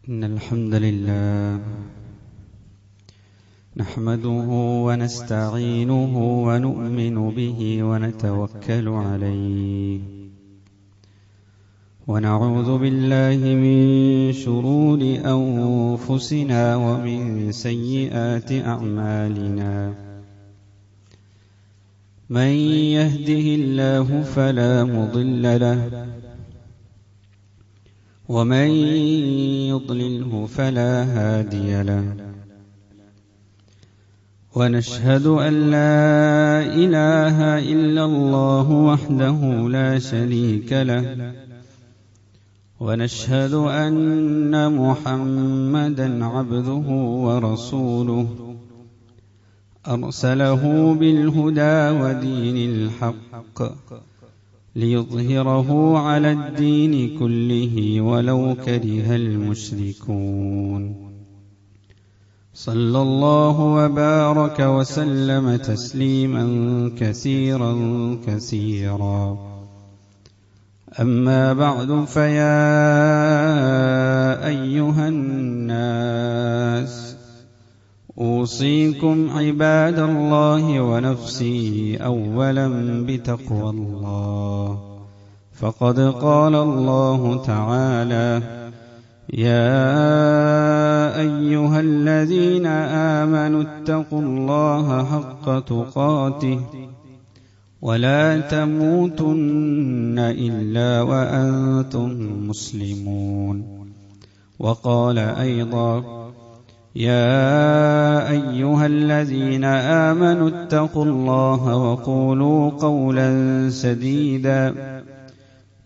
إن الحمد لله نحمده ونستعينه ونؤمن به ونتوكل عليه ونعوذ بالله من شرور أنفسنا ومن سيئات أعمالنا من يهده الله فلا مضل له ومن يضلله فلا هادي له ونشهد أن لا إله إلا الله وحده لا شريك له ونشهد أن محمدا عبده ورسوله أرسله بالهدى ودين الحق ليظهره على الدين كله ولو كره المشركون صلى الله وبارك وسلم تسليما كثيرا كثيرا أما بعد فيا أيها الناس أوصيكم عباد الله ونفسي أولا بتقوى الله فقد قال الله تعالى يا أيها الذين آمنوا اتقوا الله حق تقاته ولا تموتن إلا وأنتم مسلمون وقال أيضا يا أيها الذين آمنوا اتقوا الله وقولوا قولا سديدا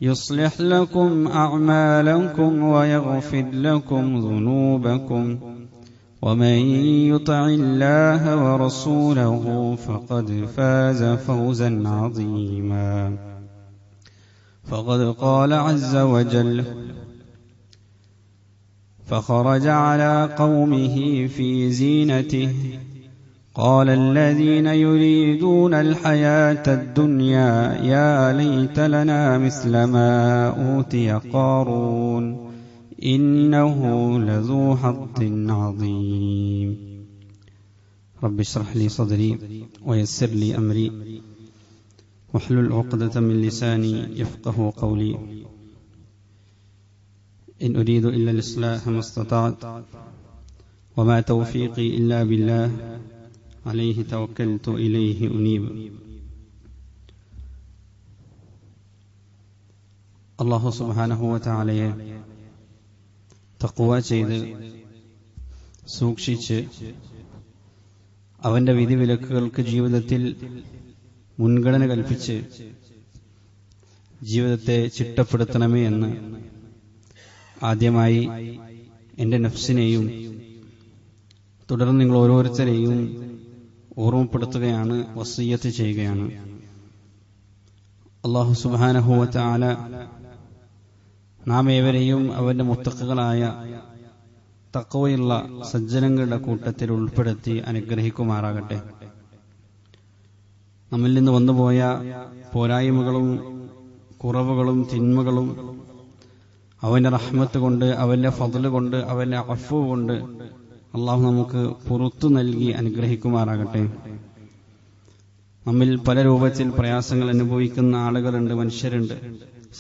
يصلح لكم أعمالكم ويغفر لكم ذنوبكم ومن يطع الله ورسوله فقد فاز فوزا عظيما فقد قال عز وجل فخرج على قومه في زينته قال الذين يريدون الحياة الدنيا يا ليت لنا مثل ما أوتي قارون إنه لذو حظ عظيم رب اشرح لي صدري ويسر لي أمري واحلل عقدة من لساني يفقه قولي إن أريد إلا الإصلاح ما استطعت وما توفيقي إلا بالله عليه توكلت إليه أنيب അല്ലാഹു സുബ്ഹാനഹു വ തആലയെ തഖ്വ ചെയ്ത് സൂക്ഷിച്ച് അവന്റെ വിധിവിലക്കുകൾക്ക് ജീവിതത്തിൽ മുൻഗണന കൽപ്പിച്ച് ജീവിതത്തെ ചിട്ടപ്പെടുത്തണമേ എന്ന് ആദ്യമായി എൻ്റെ നഫ്സിനെയും തുടർന്ന് നിങ്ങൾ ഓരോരുത്തരെയും ഓർമ്മപ്പെടുത്തുകയാണ്, വസിയ്യത്ത് ചെയ്യുകയാണ്. അല്ലാഹു സുബ്ഹാനഹു വ തആല നാം ഏവരെയും അവന്റെ മുത്തഖികളായ തഖ്വയുള്ള സജ്ജനങ്ങളുടെ കൂട്ടത്തിൽ ഉൾപ്പെടുത്തി അനുഗ്രഹിക്കുമാറാകട്ടെ. നമ്മിൽ നിന്ന് വന്നുപോയ പോരായ്മകളും കുറവുകളും തിന്മകളും അവന്റെ റഹ്മത്ത് കൊണ്ട്, അവന്റെ ഫദ്ല് കൊണ്ട്, അവന്റെ അഫ്വ് കൊണ്ട് അള്ളാഹു നമുക്ക് പുറത്തു നൽകി അനുഗ്രഹിക്കുമാറാകട്ടെ. നമ്മിൽ പല രൂപത്തിൽ പ്രയാസങ്ങൾ അനുഭവിക്കുന്ന ആളുകളുണ്ട്, മനുഷ്യരുണ്ട്.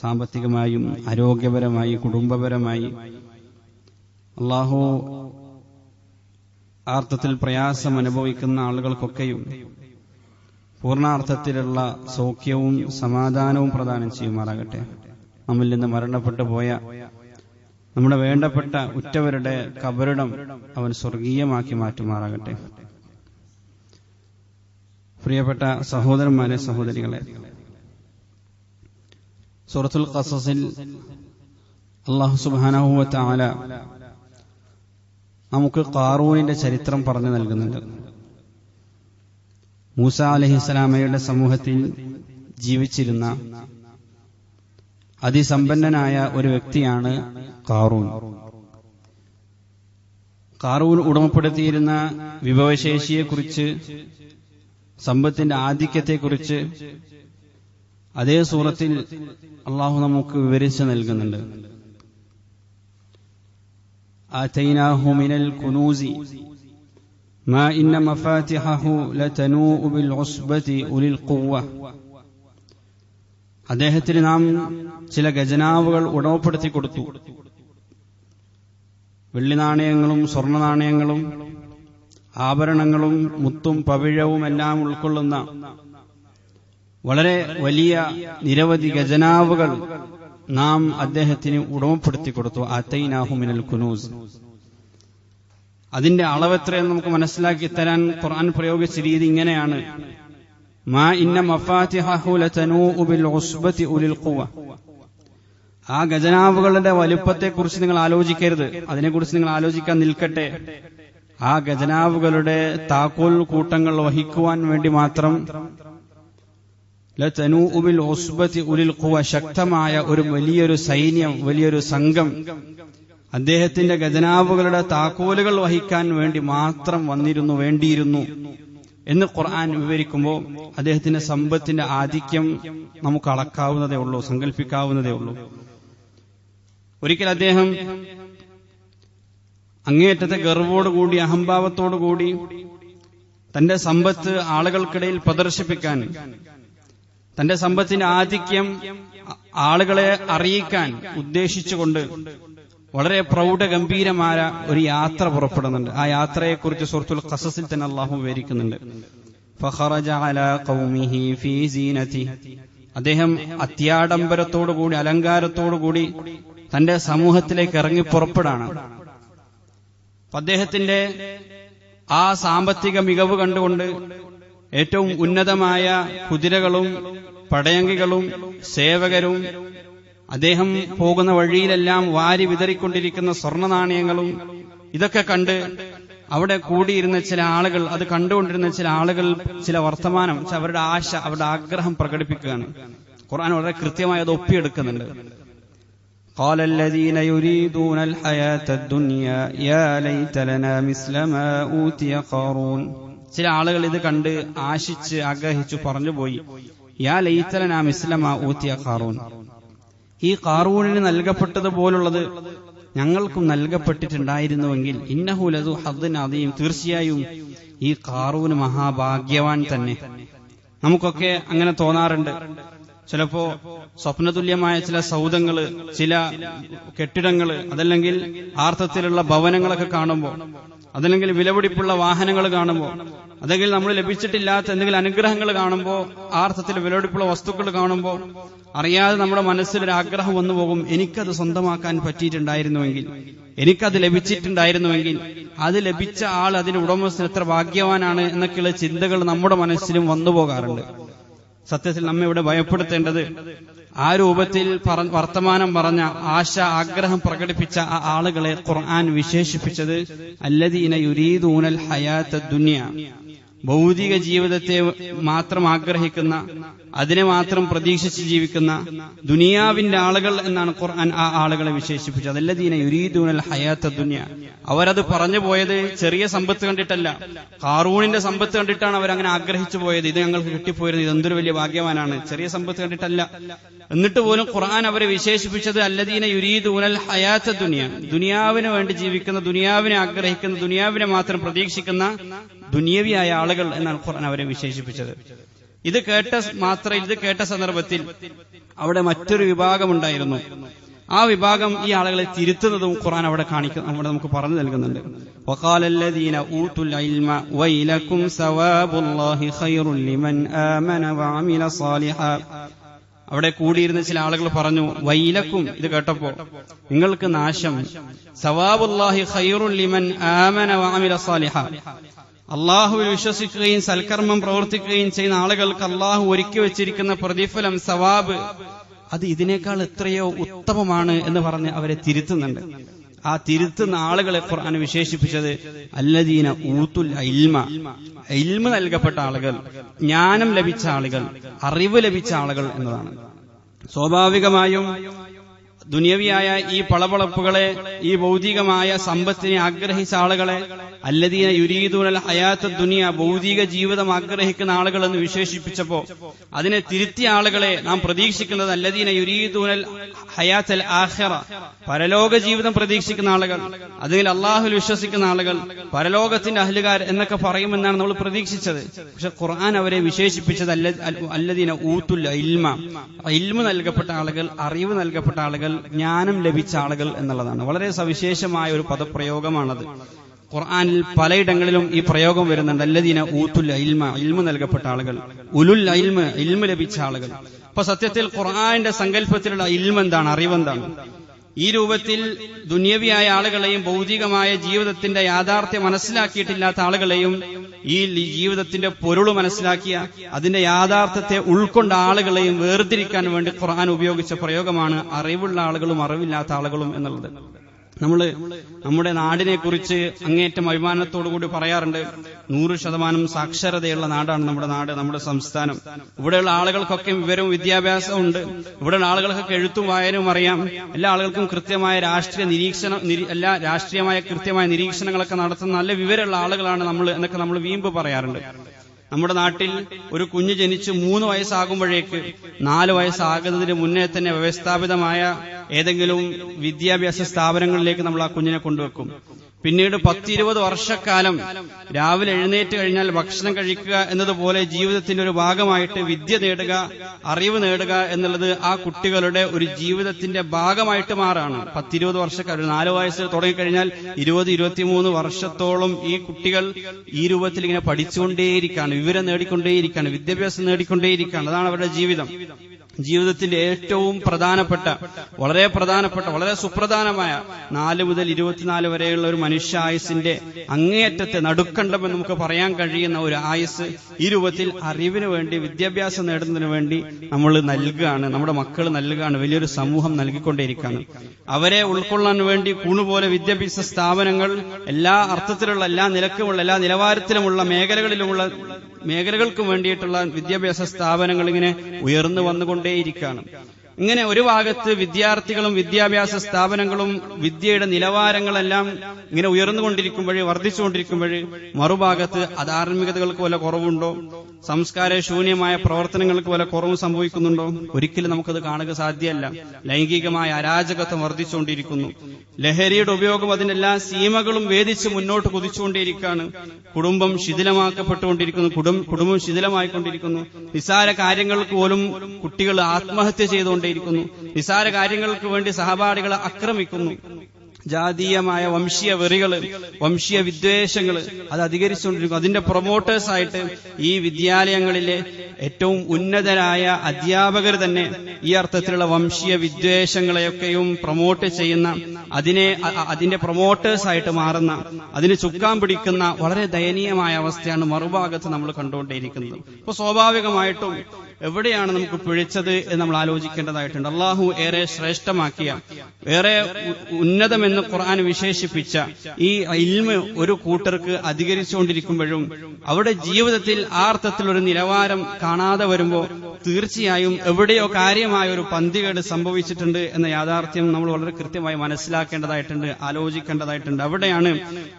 സാമ്പത്തികമായും ആരോഗ്യപരമായി കുടുംബപരമായി അള്ളാഹു അർത്ഥത്തിൽ പ്രയാസം അനുഭവിക്കുന്ന ആളുകൾക്കൊക്കെയും പൂർണ്ണാർത്ഥത്തിലുള്ള സൗഖ്യവും സമാധാനവും പ്രദാനം ചെയ്യുമാറാകട്ടെ. നമ്മിൽ നിന്ന് മരണപ്പെട്ടു പോയ നമ്മുടെ വേണ്ടപ്പെട്ട ഉറ്റവരുടെ ഖബറിടം അവൻ സ്വർഗീയമാക്കി മാറ്റുമാറാകട്ടെ. പ്രിയപ്പെട്ട സഹോദരന്മാരെ, സഹോദരികളെ, സൂറത്തുൽ ഖസസിൽ അല്ലാഹു സുബ്ഹാനഹു വ തആല നമുക്ക് ഖാറൂനിന്റെ ചരിത്രം പറഞ്ഞു നൽകുന്നുണ്ട്. മൂസ അലൈഹിസ്സലാമയുടെ സമൂഹത്തിൽ ജീവിച്ചിരുന്ന അതിസമ്പന്നനായ ഒരു വ്യക്തിയാണ് ഖാറൂൻ. ഖാറൂൻ ഉടമപ്പെടുത്തിയിരുന്ന വിഭവശേഷിയെക്കുറിച്ച്, സമ്പത്തിന്റെ ആധിക്യത്തെക്കുറിച്ച് അതേ സൂറത്തിൽ അള്ളാഹു നമുക്ക് വിവരിച്ചു നൽകുന്നുണ്ട്. آتيناه من الكنوز ما إن مفاتحه لتنوء بالعصبة أولي القوة. അദ്ദേഹത്തിന് നാം ചില ഖജനാവുകൾ ഉടമപ്പെടുത്തി കൊടുത്തു. വെള്ളി നാണയങ്ങളും സ്വർണ്ണ നാണയങ്ങളും ആഭരണങ്ങളും മുത്തും പവിഴവും എല്ലാം ഉൾക്കൊള്ളുന്ന വളരെ വലിയ നിരവധി ഖജനാവുകൾ നാം അദ്ദേഹത്തിന് ഉടമപ്പെടുത്തി കൊടുത്തു. ആതൈനാഹു മിനൽ കുനൂസ്. അതിന്റെ അളവെത്രയെന്ന് നമുക്ക് മനസ്സിലാക്കി തരാൻ ഖുർആൻ പ്രയോഗിച്ച രീതി ഇങ്ങനെയാണ്: മാ ഇന്ന മഫാതിഹഹു ലതനൂഉ ബിൽ ഉസ്ബതി ഉലിൽ ഖുവ. ആ ഖജനാവുകളുടെ വലുപ്പത്തെക്കുറിച്ച് നിങ്ങൾ ആലോചിക്കരുത്, അതിനെക്കുറിച്ച് നിങ്ങൾ ആലോചിക്കാൻ നിൽക്കട്ടെ. ആ ഖജനാവുകളുടെ താക്കോൽ കൂട്ടങ്ങൾ വഹിക്കുവാൻ വേണ്ടി മാത്രം ലതനൂഉ ബിൽ ഉസ്ബതി ഉലിൽ ഖുവ, ശക്തമായ ഒരു വലിയൊരു സൈന്യം, വലിയൊരു സംഘം അദ്ദേഹത്തിന്റെ ഖജനാവുകളുടെ താക്കോലുകൾ വഹിക്കാൻ വേണ്ടി മാത്രം വേണ്ടിയിരുന്നു എന്ന് ഖുർആൻ വിവരിക്കുമ്പോൾ അദ്ദേഹത്തിന്റെ സമ്പത്തിന്റെ ആധിക്യം നമുക്ക് അളക്കാവുന്നതേ ഉള്ളൂ, സങ്കല്പിക്കാവുന്നതേ ഉള്ളൂ. ഒരിക്കൽ അദ്ദേഹം അങ്ങേയറ്റത്തെ ഗർവോടുകൂടി അഹംഭാവത്തോടുകൂടി തന്റെ സമ്പത്ത് ആളുകൾക്കിടയിൽ പ്രദർശിപ്പിക്കാൻ, തന്റെ സമ്പത്തിന്റെ ആധിക്യം ആളുകളെ അറിയിക്കാൻ ഉദ്ദേശിച്ചുകൊണ്ട് വളരെ പ്രൗഢഗംഭീരമായ ഒരു യാത്ര പുറപ്പെടുന്നുണ്ട്. ആ യാത്രയെക്കുറിച്ച് സൂറത്തുൽ ഖസസിൽ തന്നെ അല്ലാഹു വിവരിക്കുന്നുണ്ട്. ഫഖറജ അലാ ഖൗമിഹി ഫീ സീനതി. അദ്ദേഹം അത്യാഡംബരത്തോടുകൂടി അലങ്കാരത്തോടുകൂടി തന്റെ സമൂഹത്തിലേക്ക് ഇറങ്ങി പുറപ്പെടാണ്. അദ്ദേഹത്തിന്റെ ആ സാമ്പത്തിക മികവ് കണ്ടുകൊണ്ട് ഏറ്റവും ഉന്നതമായ കുതിരകളും പടയങ്കികളും സേവകരും അദ്ദേഹം പോകുന്ന വഴിയിലെല്ലാം വാരി വിതറിക്കൊണ്ടിരിക്കുന്ന സ്വർണ്ണ നാണയങ്ങളും ഇതൊക്കെ കണ്ട് അവിടെ കൂടിയിരുന്ന ചില ആളുകൾ, അത് കണ്ടുകൊണ്ടിരുന്ന ചില ആളുകൾ ചില വർത്തമാനം, അവരുടെ ആശ, അവരുടെ ആഗ്രഹം പ്രകടിപ്പിക്കുകയാണ്. ഖുർആൻ വളരെ കൃത്യമായി അത് ഒപ്പിയെടുക്കുന്നുണ്ട്. قال الذين يريدون الحياة الدنيا يا ليت لنا مثل ما أوتي قارون. ചില ആളുകൾ ഇത് കണ്ട് ആശിച്ച് ആഗ്രഹിച്ചു പറഞ്ഞുപോയി, യാ ലൈത ലനാ മിസ്ല മാ ഊതിയ ഖാറൂൻ. ഈ ഖാറൂനിന് നൽകപ്പെട്ടതുപോലുള്ളത് ഞങ്ങൾക്കും നൽകപ്പെട്ടിട്ടുണ്ടായിരുന്നുവെങ്കിൽ, ഇന്നഹു ലദു ഹദ്ദിൻ അദീം, തീർച്ചയായും ഈ ഖാറൂൻ മഹാഭാഗ്യവാൻ തന്നെ. നമുക്കൊക്കെ അങ്ങനെ തോന്നാറുണ്ട്. ചിലപ്പോ സ്വപ്നതുല്യമായ ചില സൗധങ്ങള്, ചില കെട്ടിടങ്ങള്, അതല്ലെങ്കിൽ ആർത്ഥത്തിലുള്ള ഭവനങ്ങളൊക്കെ കാണുമ്പോൾ, അതല്ലെങ്കിൽ വിലപിടിപ്പുള്ള വാഹനങ്ങൾ കാണുമ്പോൾ, അതെങ്കിൽ നമ്മൾ ലഭിച്ചിട്ടില്ലാത്ത എന്തെങ്കിലും അനുഗ്രഹങ്ങൾ കാണുമ്പോൾ, ആർത്ഥത്തിൽ വിലപിടിപ്പുള്ള വസ്തുക്കൾ കാണുമ്പോൾ അറിയാതെ നമ്മുടെ മനസ്സിലൊരു ആഗ്രഹം വന്നു പോകും, എനിക്കത് സ്വന്തമാക്കാൻ പറ്റിയിട്ടുണ്ടായിരുന്നുവെങ്കിൽ, എനിക്കത് ലഭിച്ചിട്ടുണ്ടായിരുന്നുവെങ്കിൽ, അത് ലഭിച്ച ആൾ, അതിന്റെ ഉടമസ്ഥൻ എത്ര ഭാഗ്യവാനാണ് എന്നൊക്കെയുള്ള ചിന്തകൾ നമ്മുടെ മനസ്സിലും വന്നു പോകാറുണ്ട്. സത്യത്തിൽ നമ്മെ ഇവിടെ ഭയപ്പെടുത്തേണ്ടത് ആ രൂപത്തിൽ വർത്തമാനം പറഞ്ഞ ആശ, ആഗ്രഹം പ്രകടിപ്പിച്ച ആ ആളുകളെ ഖുർആൻ വിശേഷിപ്പിച്ചത് അല്ലദീന യുരീദൂനൽ ഹയാത്തദ് ദുനിയ, ഭൗതിക ജീവിതത്തെ മാത്രം ആഗ്രഹിക്കുന്ന, അതിനെ മാത്രം പ്രതീക്ഷിച്ച് ജീവിക്കുന്ന ദുനിയാവിന്റെ ആളുകൾ എന്നാണ് ഖുർആൻ ആ ആളുകളെ വിശേഷിപ്പിച്ചത്. അല്ലദീന യുരീദൂനൽ ഹയാത്തദ് ദുനിയ. അവരത് പറഞ്ഞു പോയത് ചെറിയ സമ്പത്ത് കണ്ടിട്ടല്ല, ഖാറൂനിന്റെ സമ്പത്ത് കണ്ടിട്ടാണ് അവരങ്ങനെ ആഗ്രഹിച്ചു പോയത്. ഇത് ഞങ്ങൾക്ക് കിട്ടിപ്പോയിരുന്നു, ഇതെന്തൊരു വലിയ ഭാഗ്യവാനാണ്, ചെറിയ സമ്പത്ത് കണ്ടിട്ടല്ല. എന്നിട്ട് പോലും ഖുർആൻ അവരെ വിശേഷിപ്പിച്ചത് അല്ലദീന യുരീദൂനൽ ഹയാത്തദ് ദുനിയ, ദുനിയാവിന് വേണ്ടി ജീവിക്കുന്ന, ദുനിയാവിനെ ആഗ്രഹിക്കുന്ന, ദുനിയാവിനെ മാത്രം പ്രതീക്ഷിക്കുന്ന ദുനിയവിയായ ആളുകൾ എന്നാണ് ഖുർആൻ അവരെ വിശേഷിപ്പിച്ചത്. ഇത് കേട്ട സന്ദർഭത്തിൽ അവിടെ മറ്റൊരു വിഭാഗമുണ്ടായിരുന്നു. ആ വിഭാഗം ഈ ആളുകളെ തിരുത്തുന്നതും ഖുർആൻ അവിടെ നമുക്ക് പറഞ്ഞു നൽകുന്നുണ്ട്. വഖാലല്ലദീന ഊതുൽ ഇൽമ വൈലകും സവാബുല്ലാഹി ഖൈറുൽ ലിമൻ ആമന വഅമില സാലിഹാ. അവിടെ കൂടിയിരുന്ന ചില ആളുകൾ പറഞ്ഞു, വൈലക്കും, ഇത് കേട്ടപ്പോ നിങ്ങൾക്ക് നാശം, സവാബുല്ലാഹി ഖൈറുൽ ലിമൻ ആമന വഅമില സാലിഹാ, അള്ളാഹുവിൽ വിശ്വസിക്കുകയും സൽക്കർമ്മം പ്രവർത്തിക്കുകയും ചെയ്യുന്ന ആളുകൾക്ക് അള്ളാഹു ഒരുക്കി വെച്ചിരിക്കുന്ന പ്രതിഫലം, സവാബ്, അത് ഇതിനേക്കാൾ എത്രയോ ഉത്തമമാണ് എന്ന് പറഞ്ഞ് അവരെ തിരുത്തുന്നുണ്ട്. ആ തിരുത്തുന്ന ആളുകളെ ഖുർആൻ വിശേഷിപ്പിച്ചത് അല്ലദീന ഊതുൽ ഇൽമ, ഇൽമ നൽകപ്പെട്ട ആളുകൾ, ജ്ഞാനം ലഭിച്ച ആളുകൾ, അറിവ് ലഭിച്ച ആളുകൾ എന്നതാണ്. സ്വാഭാവികമായും ദുനിയവിയായ ഈ പളപളപ്പുകളെ, ഈ ഭൗതികമായ സമ്പത്തിനെ ആഗ്രഹിച്ച ആളുകളെ അല്ലദീന യുരീദൂനൽ ഹയാത്തദ് ദുനിയ, ഭൗതിക ജീവിതം ആഗ്രഹിക്കുന്ന ആളുകൾ എന്ന് വിശേഷിപ്പിച്ചപ്പോ അതിനെ തിരുത്തിയ ആളുകളെ നാം പ്രതീക്ഷിക്കുന്നത് അല്ലദീന യുരീദൂനൽ ഹയാത്തൽ ആഖിറ, പരലോക ജീവിതം പ്രതീക്ഷിക്കുന്ന ആളുകൾ, അതിൽ അള്ളാഹുൽ വിശ്വസിക്കുന്ന ആളുകൾ, പരലോകത്തിന്റെ അഹ്ലുകാർ എന്നൊക്കെ പറയുമെന്നാണ് നമ്മൾ പ്രതീക്ഷിച്ചത്. പക്ഷെ ഖുർആൻ അവരെ വിശേഷിപ്പിച്ചത് അല്ലദീന ഊത്തുൽ ഇൽമ, ഇൽമ നൽകപ്പെട്ട ആളുകൾ, അറിവ് നൽകപ്പെട്ട ആളുകൾ, ജ്ഞാനം ലഭിച്ച ആളുകൾ എന്നുള്ളതാണ്. വളരെ സവിശേഷമായ ഒരു പദപ്രയോഗമാണത്. ഖുർആനിൽ പലയിടങ്ങളിലും ഈ പ്രയോഗം വരുന്നുണ്ട്. അല്ലദീന ഊത്തുൽ ഇൽമ, ഇൽമ നൽകപ്പെട്ട ആളുകൾ, ഉലുൽ ഇൽമ, ഇൽമ ലഭിച്ച ആളുകൾ. അപ്പൊ സത്യത്തിൽ ഖുർആന്റെ സങ്കല്പത്തിലുള്ള ഇൽമ എന്താണ്, അറിവെന്താണ്? ഈ രൂപത്തിൽ ദുന്യവിയായ ആളുകളെയും ഭൗതികമായ ജീവിതത്തിന്റെ യാഥാർത്ഥ്യം മനസ്സിലാക്കിയിട്ടില്ലാത്ത ആളുകളെയും ഈ ജീവിതത്തിന്റെ പൊരുള് മനസ്സിലാക്കിയ അതിന്റെ യാഥാർത്ഥ്യത്തെ ഉൾക്കൊണ്ട ആളുകളെയും വേർതിരിക്കാൻ വേണ്ടി ഖുർആൻ ഉപയോഗിച്ച പ്രയോഗമാണ് അറിവുള്ള ആളുകളും അറിവില്ലാത്ത ആളുകളും എന്നുള്ളത്. നമ്മുടെ നാടിനെ കുറിച്ച് അങ്ങേയറ്റം അഭിമാനത്തോടുകൂടി പറയാറുണ്ട്. 100% സാക്ഷരതയുള്ള നാടാണ് നമ്മുടെ നാട്, നമ്മുടെ സംസ്ഥാനം. ഇവിടെയുള്ള ആളുകൾക്കൊക്കെ വിവരവും വിദ്യാഭ്യാസവും ഉണ്ട്. ഇവിടെയുള്ള ആളുകൾക്കൊക്കെ എഴുത്തും വായനവും അറിയാം. എല്ലാ ആളുകൾക്കും കൃത്യമായ രാഷ്ട്രീയമായ കൃത്യമായ നിരീക്ഷണങ്ങളൊക്കെ നടത്തുന്ന നല്ല വിവരമുള്ള ആളുകളാണ് നമ്മൾ എന്നൊക്കെ നമ്മൾ വീമ്പ് പറയാറുണ്ട്. നമ്മുടെ നാട്ടിൽ ഒരു കുഞ്ഞ് ജനിച്ച് 3 വയസ്സാകുമ്പോഴേക്ക് 4 വയസ്സാകുന്നതിന് മുന്നേ തന്നെ വ്യവസ്ഥാപിതമായ ഏതെങ്കിലും വിദ്യാഭ്യാസ സ്ഥാപനങ്ങളിലേക്ക് നമ്മൾ ആ കുഞ്ഞിനെ കൊണ്ടുവെക്കും. പിന്നീട് 10-20 വർഷക്കാലം രാവിലെ എഴുന്നേറ്റ് കഴിഞ്ഞാൽ ഭക്ഷണം കഴിക്കുക എന്നതുപോലെ ജീവിതത്തിന്റെ ഒരു ഭാഗമായിട്ട് വിദ്യ നേടുക, അറിവ് നേടുക എന്നുള്ളത് ആ കുട്ടികളുടെ ഒരു ജീവിതത്തിന്റെ ഭാഗമായിട്ട് മാറാണ്. 10-20 വർഷക്കാലം, 4 വയസ്സ് തുടങ്ങിക്കഴിഞ്ഞാൽ 20-23 വർഷത്തോളം ഈ കുട്ടികൾ ഈ രൂപത്തിൽ ഇങ്ങനെ പഠിച്ചുകൊണ്ടേയിരിക്കുകയാണ്, വിവരം നേടിക്കൊണ്ടേയിരിക്കുകയാണ്, വിദ്യാഭ്യാസം നേടിക്കൊണ്ടേയിരിക്കുകയാണ്. അതാണ് അവരുടെ ജീവിതം. ജീവിതത്തിന്റെ ഏറ്റവും പ്രധാനപ്പെട്ട, വളരെ സുപ്രധാനമായ 4 മുതൽ 24 വരെയുള്ള ഒരു മനുഷ്യ ആയുസിന്റെ അങ്ങേയറ്റത്തെ നടുക്കണ്ടമെന്ന് നമുക്ക് പറയാൻ കഴിയുന്ന ഒരു ആയുസ് ഈ രൂപത്തിൽ അറിവിന് വേണ്ടി, വിദ്യാഭ്യാസം നേടുന്നതിന് വേണ്ടി നമ്മൾ നൽകുകയാണ്, നമ്മുടെ മക്കൾ നൽകുകയാണ്, വലിയൊരു സമൂഹം നൽകിക്കൊണ്ടേയിരിക്കുകയാണ്. അവരെ ഉൾക്കൊള്ളാൻ വേണ്ടി കൂണുപോലെ വിദ്യാഭ്യാസ സ്ഥാപനങ്ങൾ എല്ലാ അർത്ഥത്തിലുള്ള, എല്ലാ നിലക്കുമുള്ള, എല്ലാ നിലവാരത്തിലുമുള്ള മേഖലകൾക്ക് വേണ്ടിയിട്ടുള്ള വിദ്യാഭ്യാസ സ്ഥാപനങ്ങൾ ഇങ്ങനെ ഉയർന്നു വന്നുകൊണ്ടേയിരിക്കുകയാണ്. ഇങ്ങനെ ഒരു ഭാഗത്ത് വിദ്യാർത്ഥികളും വിദ്യാഭ്യാസ സ്ഥാപനങ്ങളും വിദ്യയുടെ നിലവാരങ്ങളെല്ലാം ഇങ്ങനെ ഉയർന്നുകൊണ്ടിരിക്കുമ്പോൾ, വർദ്ധിച്ചുകൊണ്ടിരിക്കുമ്പോൾ, മറുഭാഗത്ത് അധാർമികതകൾക്ക് വല്ല കുറവുണ്ടോ, സംസ്കാര ശൂന്യമായ പ്രവർത്തനങ്ങൾക്ക് വല്ല കുറവും സംഭവിക്കുന്നുണ്ടോ? ഒരിക്കലും നമുക്കത് കാണുക സാധ്യമല്ല. ലൈംഗികമായ അരാജകത്വം വർദ്ധിച്ചുകൊണ്ടിരിക്കുന്നു. ലഹരിയുടെ ഉപയോഗം അതിന്റെ എല്ലാ സീമകളും വേദിച്ച് മുന്നോട്ട് കുതിച്ചുകൊണ്ടേയിരിക്കുകയാണ്. കുടുംബം ശിഥിലമാക്കപ്പെട്ടുകൊണ്ടിരിക്കുന്നു, കുടുംബം ശിഥിലമായിക്കൊണ്ടിരിക്കുന്നു. നിസ്സാര കാര്യങ്ങൾക്ക് പോലും കുട്ടികൾ ആത്മഹത്യ ചെയ്തുകൊണ്ടേയിരിക്കുന്നു. നിസ്സാര കാര്യങ്ങൾക്ക് വേണ്ടി സഹപാഠികളെ ആക്രമിക്കുന്നു. ജാതീയമായ വംശീയ വെറികള്, വംശീയ വിദ്വേഷങ്ങള് അത് അധികരിച്ചുകൊണ്ടിരിക്കും. അതിന്റെ പ്രൊമോട്ടേഴ്സായിട്ട് ഈ വിദ്യാലയങ്ങളിലെ ഏറ്റവും ഉന്നതരായ അധ്യാപകർ തന്നെ ഈ അർത്ഥത്തിലുള്ള വംശീയ വിദ്വേഷങ്ങളെയൊക്കെയും പ്രൊമോട്ട് ചെയ്യുന്ന, അതിന്റെ പ്രൊമോട്ടേഴ്സായിട്ട് മാറുന്ന, അതിന് ചുക്കാൻ പിടിക്കുന്ന വളരെ ദയനീയമായ അവസ്ഥയാണ് മറുഭാഗത്ത് നമ്മൾ കണ്ടുകൊണ്ടേയിരിക്കുന്നത്. അപ്പൊ സ്വാഭാവികമായിട്ടും എവിടെയാണ് നമുക്ക് പിഴച്ചത് എന്ന് നമ്മൾ ആലോചിക്കേണ്ടതായിട്ടുണ്ട്. അള്ളാഹു ഏറെ ശ്രേഷ്ഠമാക്കിയ, ഏറെ ഉന്നതമെന്ന് ഖുർആൻ വിശേഷിപ്പിച്ച ഈ ഇൽമ് ഒരു കൂട്ടർക്ക് അധികരിച്ചുകൊണ്ടിരിക്കുമ്പോഴും അവരുടെ ജീവിതത്തിൽ ആ അർത്ഥത്തിലൊരു നിലവാരം കാണാതെ വരുമ്പോൾ തീർച്ചയായും എവിടെയോ കാര്യമായ ഒരു പന്തികേട് സംഭവിച്ചിട്ടുണ്ട് എന്ന യാഥാർത്ഥ്യം നമ്മൾ വളരെ കൃത്യമായി മനസ്സിലാക്കേണ്ടതായിട്ടുണ്ട്, ആലോചിക്കേണ്ടതായിട്ടുണ്ട്. അവിടെയാണ്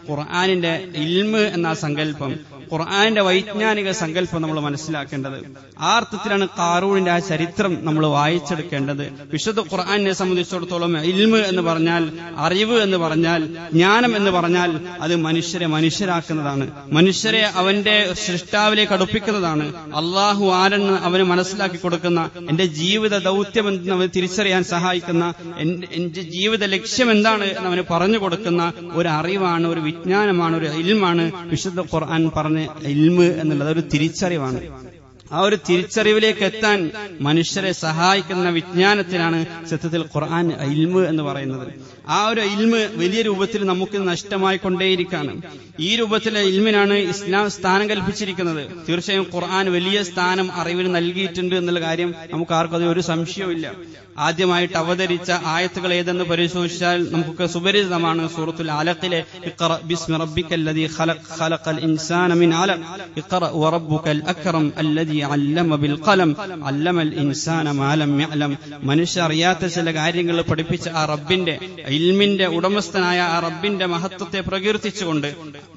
ഖുർആനിന്റെ ഇൽമ് എന്ന സങ്കല്പം, ഖുർആന്റെ വൈജ്ഞാനിക സങ്കല്പം നമ്മൾ മനസ്സിലാക്കേണ്ടത്. ആ അർത്ഥത്തിലാണ് ഖാറൂനിന്റെ ആ ചരിത്രം നമ്മൾ വായിച്ചെടുക്കേണ്ടത്. വിശുദ്ധ ഖുർആനെ സംബന്ധിച്ചിടത്തോളം ഇൽമ് എന്ന് പറഞ്ഞാൽ, അറിവ് എന്ന് പറഞ്ഞാൽ, ജ്ഞാനം എന്ന് പറഞ്ഞാൽ അത് മനുഷ്യരെ മനുഷ്യരാക്കുന്നതാണ്, മനുഷ്യരെ അവന്റെ സൃഷ്ടാവിലേക്ക് അടുപ്പിക്കുന്നതാണ്. അള്ളാഹു ആരെന്ന് അവന് മനസ്സിലാക്കി കൊടുക്കുന്ന, എന്റെ ജീവിത ദൗത്യം എന്ന് അവന് തിരിച്ചറിയാൻ സഹായിക്കുന്ന, എന്റെ ജീവിത ലക്ഷ്യം എന്താണ് എന്ന് അവന് പറഞ്ഞു കൊടുക്കുന്ന ഒരു അറിവാണ്, ഒരു വിജ്ഞാനമാണ്, ഒരു ഇൽമാണ് വിശുദ്ധ ഖുർആൻ പറഞ്ഞ ഇൽമ് എന്നുള്ളത്. ഒരു തിരിച്ചറിവാണ്. ആ ഒരു തിരിച്ചറിവിലേക്ക് എത്താൻ മനുഷ്യരെ സഹായിക്കുന്ന വിജ്ഞാനത്തിനാണ് സത്യത്തിൽ ഖുർആൻ ഇൽമ് എന്ന് പറയുന്നത്. ആ ഒരു ഇൽമ് വലിയ രൂപത്തിൽ നമുക്ക് നഷ്ടമായിക്കൊണ്ടേയിരിക്കുകയാണ്. ഈ രൂപത്തിലെ ഇൽമിനാണ് ഇസ്ലാം സ്ഥാനം കൽപ്പിച്ചിരിക്കുന്നത്. തീർച്ചയായും ഖുർആൻ വലിയ സ്ഥാനം അറിവിന് നൽകിയിട്ടുണ്ട് എന്നുള്ള കാര്യം നമുക്ക് ആർക്കും അതിൽ ഒരു സംശയവുമില്ല. ആദ്യമായിട്ട് അവതരിച്ച ആയത്തുകൾ ഏതെന്ന് പരിശോധിച്ചാൽ നമുക്കൊക്കെ സുപരിചിതമാണ്. സൂറത്തുൽ അലഖിലെ ഇഖ്റ ബിസ്മി റബ്ബിക്കല്ലദീ ഖലഖ് ഖലഖൽ ഇൻസാന മിൻ അലഖ് ഇഖ്റ വറബ്ബുകൽ അക്രം അല്ലദീ അല്ലമ ബിൽ ഖലം അല്ലമൽ ഇൻസാന മാ ലം യഅലം. മനുഷ്യ അറിയാത്ത ചില കാര്യങ്ങൾ പഠിപ്പിച്ച ആ റബ്ബിന്റെ ഇൽമിന്റെ ഉടമസ്ഥനായ ആ റബ്ബിന്റെ മഹത്വത്തെ പ്രകീർത്തിച്ചുകൊണ്ട്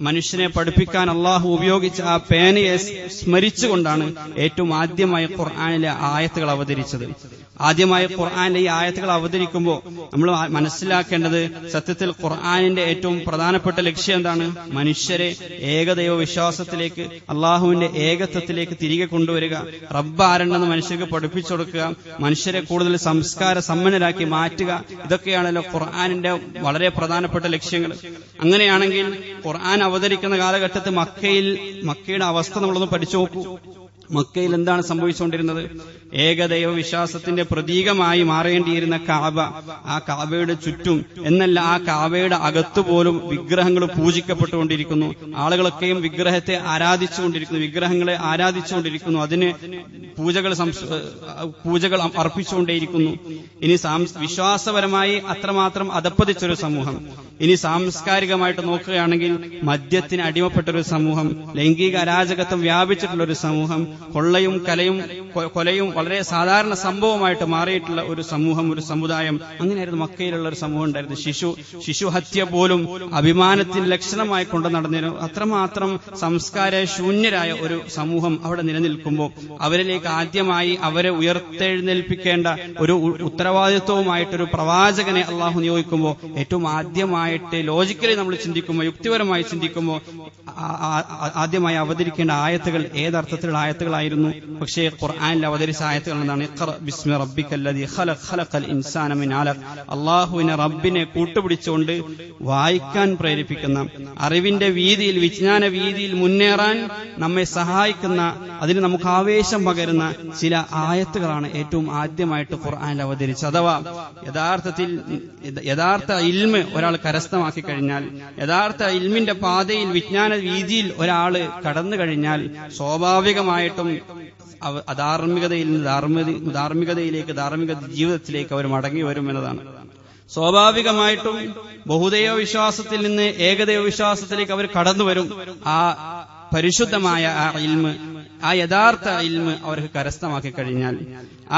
മനുഷ്യനെ പഠിപ്പിക്കാൻ അള്ളാഹു ഉപയോഗിച്ച ആ പേനയെ സ്മരിച്ചുകൊണ്ടാണ് ഏറ്റവും ആദ്യമായി ഖുർആനിലെ ആയത്തുകൾ അവതരിച്ചത്. ആദ്യമായി ഖുർആനിലെ ഈ ആയത്തുകൾ അവതരിക്കുമ്പോൾ നമ്മൾ മനസ്സിലാക്കേണ്ടത് സത്യത്തിൽ ഖുർആനിന്റെ ഏറ്റവും പ്രധാനപ്പെട്ട ലക്ഷ്യം എന്താണ്? മനുഷ്യരെ ഏകദൈവ വിശ്വാസത്തിലേക്ക്, അള്ളാഹുവിന്റെ ഏകത്വത്തിലേക്ക് തിരികെ കൊണ്ടുവരിക, റബ്ബ് ആരെണ്ടെന്ന് മനുഷ്യർക്ക് പഠിപ്പിച്ചു കൊടുക്കുക, മനുഷ്യരെ കൂടുതൽ സംസ്കാര സമ്പന്നരാക്കി മാറ്റുക. ഇതൊക്കെയാണല്ലോ ഖുർആനിന്റെ വളരെ പ്രധാനപ്പെട്ട ലക്ഷ്യങ്ങൾ. അങ്ങനെയാണെങ്കിൽ ഖുർആൻ അവതരിക്കുന്ന കാലഘട്ടത്തിൽ മക്കയുടെ അവസ്ഥ നമ്മളൊന്ന് പഠിച്ചു നോക്കൂ. മക്കയിൽ എന്താണ് സംഭവിച്ചുകൊണ്ടിരുന്നത്? ഏകദൈവ വിശ്വാസത്തിന്റെ പ്രതീകമായി മാറേണ്ടിയിരുന്ന കഅബ, ആ കഅബയുടെ ചുറ്റും എന്നല്ല ആ കഅബയുടെ അകത്തുപോലും വിഗ്രഹങ്ങൾ പൂജിക്കപ്പെട്ടുകൊണ്ടിരിക്കുന്നു. ആളുകളൊക്കെയും വിഗ്രഹത്തെ ആരാധിച്ചുകൊണ്ടിരിക്കുന്നു, വിഗ്രഹങ്ങളെ ആരാധിച്ചുകൊണ്ടിരിക്കുന്നു, അതിന് പൂജകൾ അർപ്പിച്ചുകൊണ്ടേയിരിക്കുന്നു. ഇനി വിശ്വാസപരമായി അത്രമാത്രം അധപ്പതിച്ചൊരു സമൂഹം. ഇനി സാംസ്കാരികമായിട്ട് നോക്കുകയാണെങ്കിൽ മദ്യത്തിന് അടിമപ്പെട്ടൊരു സമൂഹം, ലൈംഗിക അരാജകത്വം വ്യാപിച്ചിട്ടുള്ള ഒരു സമൂഹം, കൊലയും വളരെ സാധാരണ സംഭവമായിട്ട് മാറിയിട്ടുള്ള ഒരു സമൂഹം, ഒരു സമുദായം. അങ്ങനെയായിരുന്നു മക്കയിലുള്ള ഒരു സമൂഹം ഉണ്ടായിരുന്നു. ശിശുഹത്യ പോലും അഭിമാനത്തിന് ലക്ഷണമായി കൊണ്ടു നടന്നിരുന്നു. അത്രമാത്രം സംസ്കാര ശൂന്യരായ ഒരു സമൂഹം അവിടെ നിലനിൽക്കുമ്പോൾ അവരിലേക്ക് ആദ്യമായി അവരെ ഉയർത്തെഴുന്നേൽപ്പിക്കേണ്ട ഒരു ഉത്തരവാദിത്വവുമായിട്ടൊരു പ്രവാചകനെ അള്ളാഹു നിയോഗിക്കുമ്പോൾ ഏറ്റവും ആദ്യമായിട്ട് ലോജിക്കലി നമ്മൾ ചിന്തിക്കുമ്പോൾ, യുക്തിപരമായി ചിന്തിക്കുമ്പോൾ ആദ്യമായി അവതരിക്കേണ്ട ആയത്തുകൾ ഏതർത്ഥത്തിലുള്ള ആയത്തുകളായിരുന്നു? പക്ഷേ ഖുർആനിൽ അവതരിച്ച ആയത്തുകൾ എന്താണ്? ഇഖ്റ ബിസ്മി റബ്ബിക്കല്ലദീ ഖലഖൽ ഇൻസാന മിൻ അലഖ്. അല്ലാഹുവിനെ, റബ്ബിനെ കൂട്ടുപിടിച്ചുകൊണ്ട് വായിക്കാൻ പ്രേരിപ്പിക്കുന്ന, അറിവിന്റെ വീതിയിൽ, വിജ്ഞാന വീതിയിൽ മുന്നേറാൻ നമ്മെ സഹായിക്കുന്ന, അതിന് നമുക്ക് ആവേശം പകരുന്ന ചില ആയത്തുകളാണ് ഏറ്റവും ആദ്യമായിട്ട് ഖുർആനിൽ അവതരിച്ചത്. അഥവാ യഥാർത്ഥ ഇൽമ് ഒരാൾ കരസ്ഥമാക്കി കഴിഞ്ഞാൽ, യഥാർത്ഥ ഇൽമിന്റെ പാതയിൽ, വിജ്ഞാന വീതിയിൽ ഒരാൾ കടന്നു കഴിഞ്ഞാൽ സ്വാഭാവികമായിട്ടും അധാർമികതയിൽ നിന്ന് ധാർമ്മികതയിലേക്ക്, ധാർമ്മിക ജീവിതത്തിലേക്ക് അവർ മടങ്ങി വരും എന്നതാണ്. സ്വാഭാവികമായിട്ടും ബഹുദൈവ വിശ്വാസത്തിൽ നിന്ന് ഏകദൈവ വിശ്വാസത്തിലേക്ക് അവർ കടന്നു വരും. ആ പരിശുദ്ധമായ ആ ഇൽമ്, ആ യഥാർത്ഥ ഇൽമ് അവർക്ക് കരസ്ഥമാക്കി കഴിഞ്ഞാൽ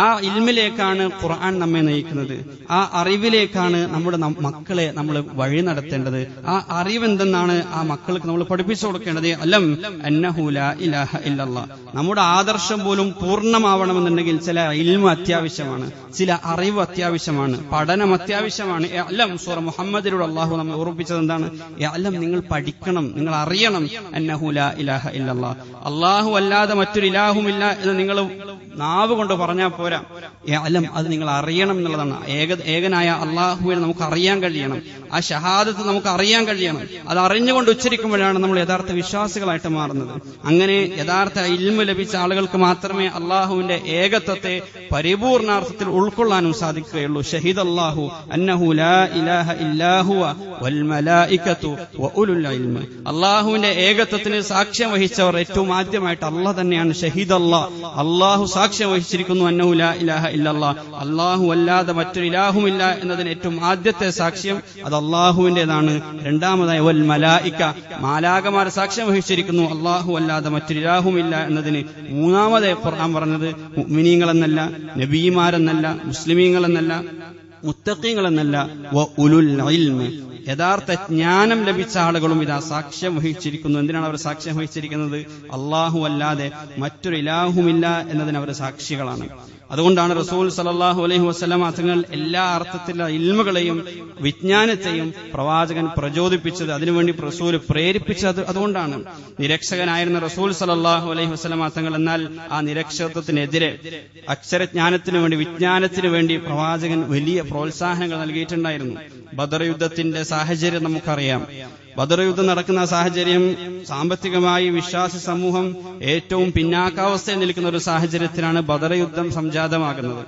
ആ ഇൽമിലേക്കാണ് ഖുർആൻ നമ്മെ നയിക്കുന്നത്. ആ അറിവിലേക്കാണ് നമ്മുടെ മക്കളെ നമ്മൾ വഴി നടത്തേണ്ടത്. ആ അറിവെന്തെന്നാണ് ആ മക്കൾക്ക് നമ്മൾ പഠിപ്പിച്ചു കൊടുക്കേണ്ടത്. അലം അന്നഹു ലാ ഇലാഹ ഇല്ലല്ലാഹ്. നമ്മുടെ ആദർശം പോലും പൂർണ്ണമാവണമെന്നുണ്ടെങ്കിൽ ചില ഇൽമ് അത്യാവശ്യമാണ്, ചില അറിവ് അത്യാവശ്യമാണ്, പഠനം അത്യാവശ്യമാണ്. അലം സൂറ മുഹമ്മദിലൂടെ അള്ളാഹു നമ്മെ ഓർമ്മിപ്പിച്ചത് എന്താണ്? അലം, നിങ്ങൾ പഠിക്കണം, നിങ്ങൾ അറിയണം. അന്നഹു ലാ ഇലാഹ ഇല്ലല്ലാഹ്, അള്ളാഹു അല്ലാതെ മറ്റൊരു ഇലാഹുമില്ല എന്ന് നിങ്ങൾ നാവ് കൊണ്ട് പറഞ്ഞാൽ പോരാ. അലം, അത് നിങ്ങൾ അറിയണം എന്നുള്ളതാണ്. ഏകനായ അള്ളാഹുവിനെ നമുക്ക് അറിയാൻ കഴിയണം, ആ ഷഹാദത്ത് നമുക്ക് അറിയാൻ കഴിയണം. അത് അറിഞ്ഞുകൊണ്ട് ഉച്ചരിക്കുമ്പോഴാണ് നമ്മൾ യഥാർത്ഥ വിശ്വാസികളായിട്ട് മാറുന്നത്. അങ്ങനെ യഥാർത്ഥ ഇൽമു ലഭിച്ച ആളുകൾക്ക് മാത്രമേ അള്ളാഹുവിന്റെ ഏകത്വത്തെ പരിപൂർണാർത്ഥത്തിൽ ഉൾക്കൊള്ളാനും സാധിക്കുകയുള്ളൂ. ഷഹീദല്ലാഹു അന്നഹു ലാ ഇലാഹ ഇല്ലാ ഹുവ വൽ മലായികതു വ ഉലുൽ ഇൽമി. അള്ളാഹുവിന്റെ ഏകത്വത്തിന് സാക്ഷ്യം വഹിച്ചവർ ഏറ്റവും ആദ്യമായിട്ട് അള്ളാഹ് തന്നെയാണ്. ഷഹീദല്ലാഹ്, അള്ളാഹു സാക്ഷ്യം വഹിച്ചിരിക്കുന്നു. അന്നഹു ലാ ഇലാഹ ഇല്ലല്ലാഹ്, അള്ളാഹു അല്ലാതെ മറ്റൊരു ഇലാഹുമില്ല എന്നതിന് ഏറ്റവും ആദ്യത്തെ സാക്ഷ്യം അത് അള്ളാഹുവിന്റേതാണ്. രണ്ടാമതായി വൽ മലായിക, മാലാകമാർ സാക്ഷ്യം വഹിച്ചിരിക്കുന്നു അള്ളാഹു അല്ലാതെ മറ്റൊരു ഇലാഹുമില്ല എന്നതിന്. മൂന്നാമതായി ഖുർആൻ പറഞ്ഞത് മുഅ്മിനീങ്ങളെന്നല്ല, നബിമാരെന്നല്ല, മുസ്ലിമീങ്ങളെന്നല്ല, മുത്തഖീങ്ങളെന്നല്ല, വ ഉലുൽ ഇൽമി, യഥാർത്ഥ ജ്ഞാനം ലഭിച്ച ആളുകളും ഇതാ സാക്ഷ്യം വഹിച്ചിരിക്കുന്നു. എന്തിനാണ് അവർ സാക്ഷ്യം വഹിച്ചിരിക്കുന്നത്? അള്ളാഹു അല്ലാതെ മറ്റൊരു ഇലാഹുമില്ല എന്നതിന് അവർ സാക്ഷികളാണ്. അതുകൊണ്ടാണ് റസൂൽ സല്ലല്ലാഹു അലൈഹി വസല്ലം തങ്ങൾ എല്ലാ അർത്ഥത്തിലുള്ള ഇൽമുകളെയും വിജ്ഞാനത്തെയും പ്രവാചകൻ പ്രചോദിപ്പിച്ചത്, അതിനുവേണ്ടി റസൂൽ പ്രേരിപ്പിച്ചത്. അതുകൊണ്ടാണ് നിരക്ഷകനായിരുന്ന റസൂൽ സല്ലല്ലാഹു അലൈഹി വസല്ലം തങ്ങൾ എന്നാൽ ആ നിരക്ഷത്വത്തിനെതിരെ അക്ഷരജ്ഞാനത്തിനു വേണ്ടി, വിജ്ഞാനത്തിനു വേണ്ടി പ്രവാചകൻ വലിയ പ്രോത്സാഹനങ്ങൾ നൽകിയിട്ടുണ്ടായിരുന്നു. ബദർ യുദ്ധത്തിന്റെ സാഹചര്യം നമുക്കറിയാം. ബദർ യുദ്ധം നടക്കുന്ന സാഹചര്യം സാമ്പത്തികമായി വിശ്വാസി സമൂഹം ഏറ്റവും പിന്നാക്കാവസ്ഥയിൽ നിൽക്കുന്ന ഒരു സാഹചര്യത്തിലാണ് ബദർ യുദ്ധം സംജാതമാകുന്നത്.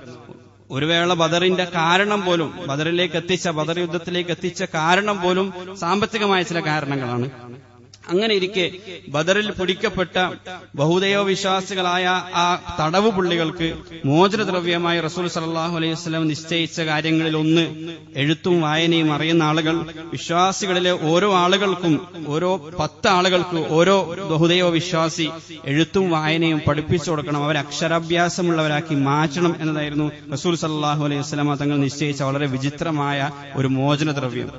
ഒരു വേള ബദറിന്റെ കാരണം പോലും, ബദർ യുദ്ധത്തിലേക്ക് എത്തിച്ച കാരണം പോലും സാമ്പത്തികമായ ചില കാരണങ്ങളാണ്. അങ്ങനെ ഇരിക്കെ ബദറിൽ പിടിക്കപ്പെട്ട ബഹുദൈവ വിശ്വാസികളായ ആ തടവ് പുള്ളികൾക്ക് മോചനദ്രവ്യമായി റസൂൽ സല്ലല്ലാഹു അലൈഹി വസല്ലം നിശ്ചയിച്ച കാര്യങ്ങളിൽ ഒന്ന് എഴുത്തും വായനയും അറിയുന്ന ആളുകൾ, വിശ്വാസികളിലെ ഓരോ ആളുകൾക്കും, ഓരോ 10 ആളുകൾക്ക് ഓരോ ബഹുദൈവ വിശ്വാസി എഴുത്തും വായനയും പഠിപ്പിച്ചു കൊടുക്കണം, അവരെ അക്ഷരാഭ്യാസമുള്ളവരാക്കി മാറ്റണം എന്നതായിരുന്നു റസൂൽ സല്ലല്ലാഹു അലൈഹി വസല്ലം തങ്ങൾ നിശ്ചയിച്ച വളരെ വിചിത്രമായ ഒരു മോചനദ്രവ്യം.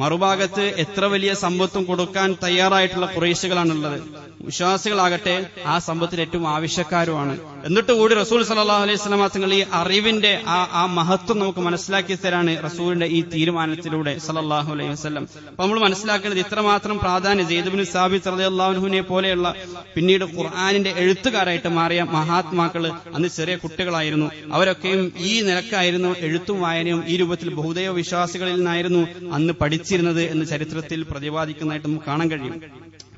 മറുഭാഗത്ത് എത്ര വലിയ സമ്പത്തും കൊടുക്കാൻ തയ്യാറായിട്ടുള്ള ഖുറൈശികളാണുള്ളത്. വിശ്വാസികളാകട്ടെ ആ സമ്പത്തിന് ഏറ്റവും ആവശ്യക്കാരുമാണ്. എന്നിട്ട് കൂടി റസൂൽ സല്ലല്ലാഹു അലൈഹി വസല്ലം തങ്ങൾ ഈ അറിവിന്റെ ആ മഹത്വം നമുക്ക് മനസ്സിലാക്കി തരാണ് റസൂലിന്റെ ഈ തീരുമാനത്തിലൂടെ സല്ലല്ലാഹു അലൈഹി വസല്ലം. അപ്പൊ നമ്മൾ മനസ്സിലാക്കേണ്ടത് ഇത്രമാത്രം പ്രാധാന്യം സെയ്ദ് ഇബ്നു സാബിത്ത് റളിയല്ലാഹു അൻഹുവിനെ പോലെയുള്ള പിന്നീട് ഖുർആനിന്റെ എഴുത്തുകാരായിട്ട് മാറിയ മഹാത്മാക്കൾ അന്ന് ചെറിയ കുട്ടികളായിരുന്നു. അവരൊക്കെയും ഈ നിലക്കായിരുന്നു എഴുത്തും വായനയും ഈ രൂപത്തിൽ ബഹുദൈവ വിശ്വാസികളിൽ നിന്നായിരുന്നു അന്ന് പഠിച്ചിരുന്നത് എന്ന് ചരിത്രത്തിൽ പ്രതിപാദിക്കുന്നതായിട്ട് നമുക്ക് കാണാൻ കഴിയും.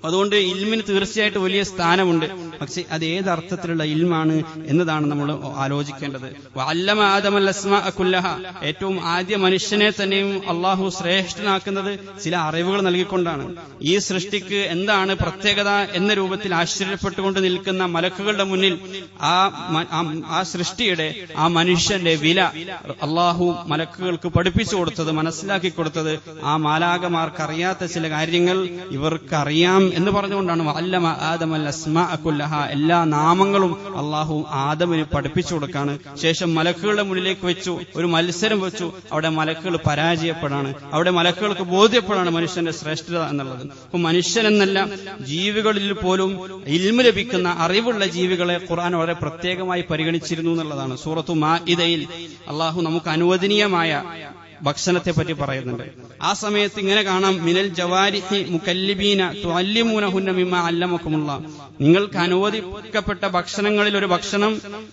അതുകൊണ്ട് ഇൽമിന് തീർച്ചയായിട്ടും വലിയ സ്ഥാനമുണ്ട്. പക്ഷെ അത് ഏതർത്ഥത്തിലുള്ള ഇൽമാണ് എന്നതാണ് നമ്മൾ ആലോചിക്കേണ്ടത്. വഅല്ലമ ആദമൽ അസ്മാഅ കുല്ലഹ, ഏറ്റവും ആദ്യ മനുഷ്യനെ തന്നെയും അള്ളാഹു ശ്രേഷ്ഠനാക്കുന്നത് ചില അറിവുകൾ നൽകിക്കൊണ്ടാണ്. ഈ സൃഷ്ടിക്ക് എന്താണ് പ്രത്യേകത എന്ന രൂപത്തിൽ ആശ്ചര്യപ്പെട്ടുകൊണ്ട് നിൽക്കുന്ന മലക്കുകളുടെ മുന്നിൽ ആ സൃഷ്ടിയുടെ ആ മനുഷ്യന്റെ വില അള്ളാഹു മലക്കുകൾക്ക് പഠിപ്പിച്ചു കൊടുത്തത്, മനസ്സിലാക്കി കൊടുത്തത്, ആ മാലാകമാർക്കറിയാത്ത ചില കാര്യങ്ങൾ ഇവർക്കറിയാം എന്ന് പറഞ്ഞുകൊണ്ടാണ് വഅല്ലമ ആദമൽ അസ്മാഅ കുല്ലഹ, എല്ലാ നാമങ്ങളും അള്ളാഹു ആദമിന് പഠിപ്പിച്ചു കൊടുക്കാണ്. ശേഷം മലക്കുകളുടെ മുന്നിലേക്ക് വെച്ചു, ഒരു മത്സരം വെച്ചു. അവിടെ മലക്കുകൾ പരാജയപ്പെടാണ്. അവിടെ മലക്കുകൾക്ക് ബോധ്യപ്പെടാണ് മനുഷ്യന്റെ ശ്രേഷ്ഠത എന്നുള്ളത്. അപ്പൊ മനുഷ്യനെന്നല്ല ജീവികളിൽ പോലും ഇൽമു ലഭിക്കുന്ന അറിവുള്ള ജീവികളെ ഖുർആൻ വളരെ പ്രത്യേകമായി പരിഗണിച്ചിരുന്നു എന്നുള്ളതാണ്. സൂറത്തു മാഇദയിൽ അള്ളാഹു നമുക്ക് അനുവദനീയമായ ഭക്ഷണത്തെ പറ്റി പറയുന്നുണ്ട്. ആ സമയത്ത് ഇങ്ങനെ കാണാം, മിനൽ ജവാരിഹി മുകല്ലിബീന തുഅല്ലിമൂനഹുന്ന മിമ്മാ അല്ലമകുമുല്ലാഹ്, നിങ്ങൾക്ക് അനുവദിക്കപ്പെട്ട ഭക്ഷണങ്ങളിൽ ഒരു ഭക്ഷണം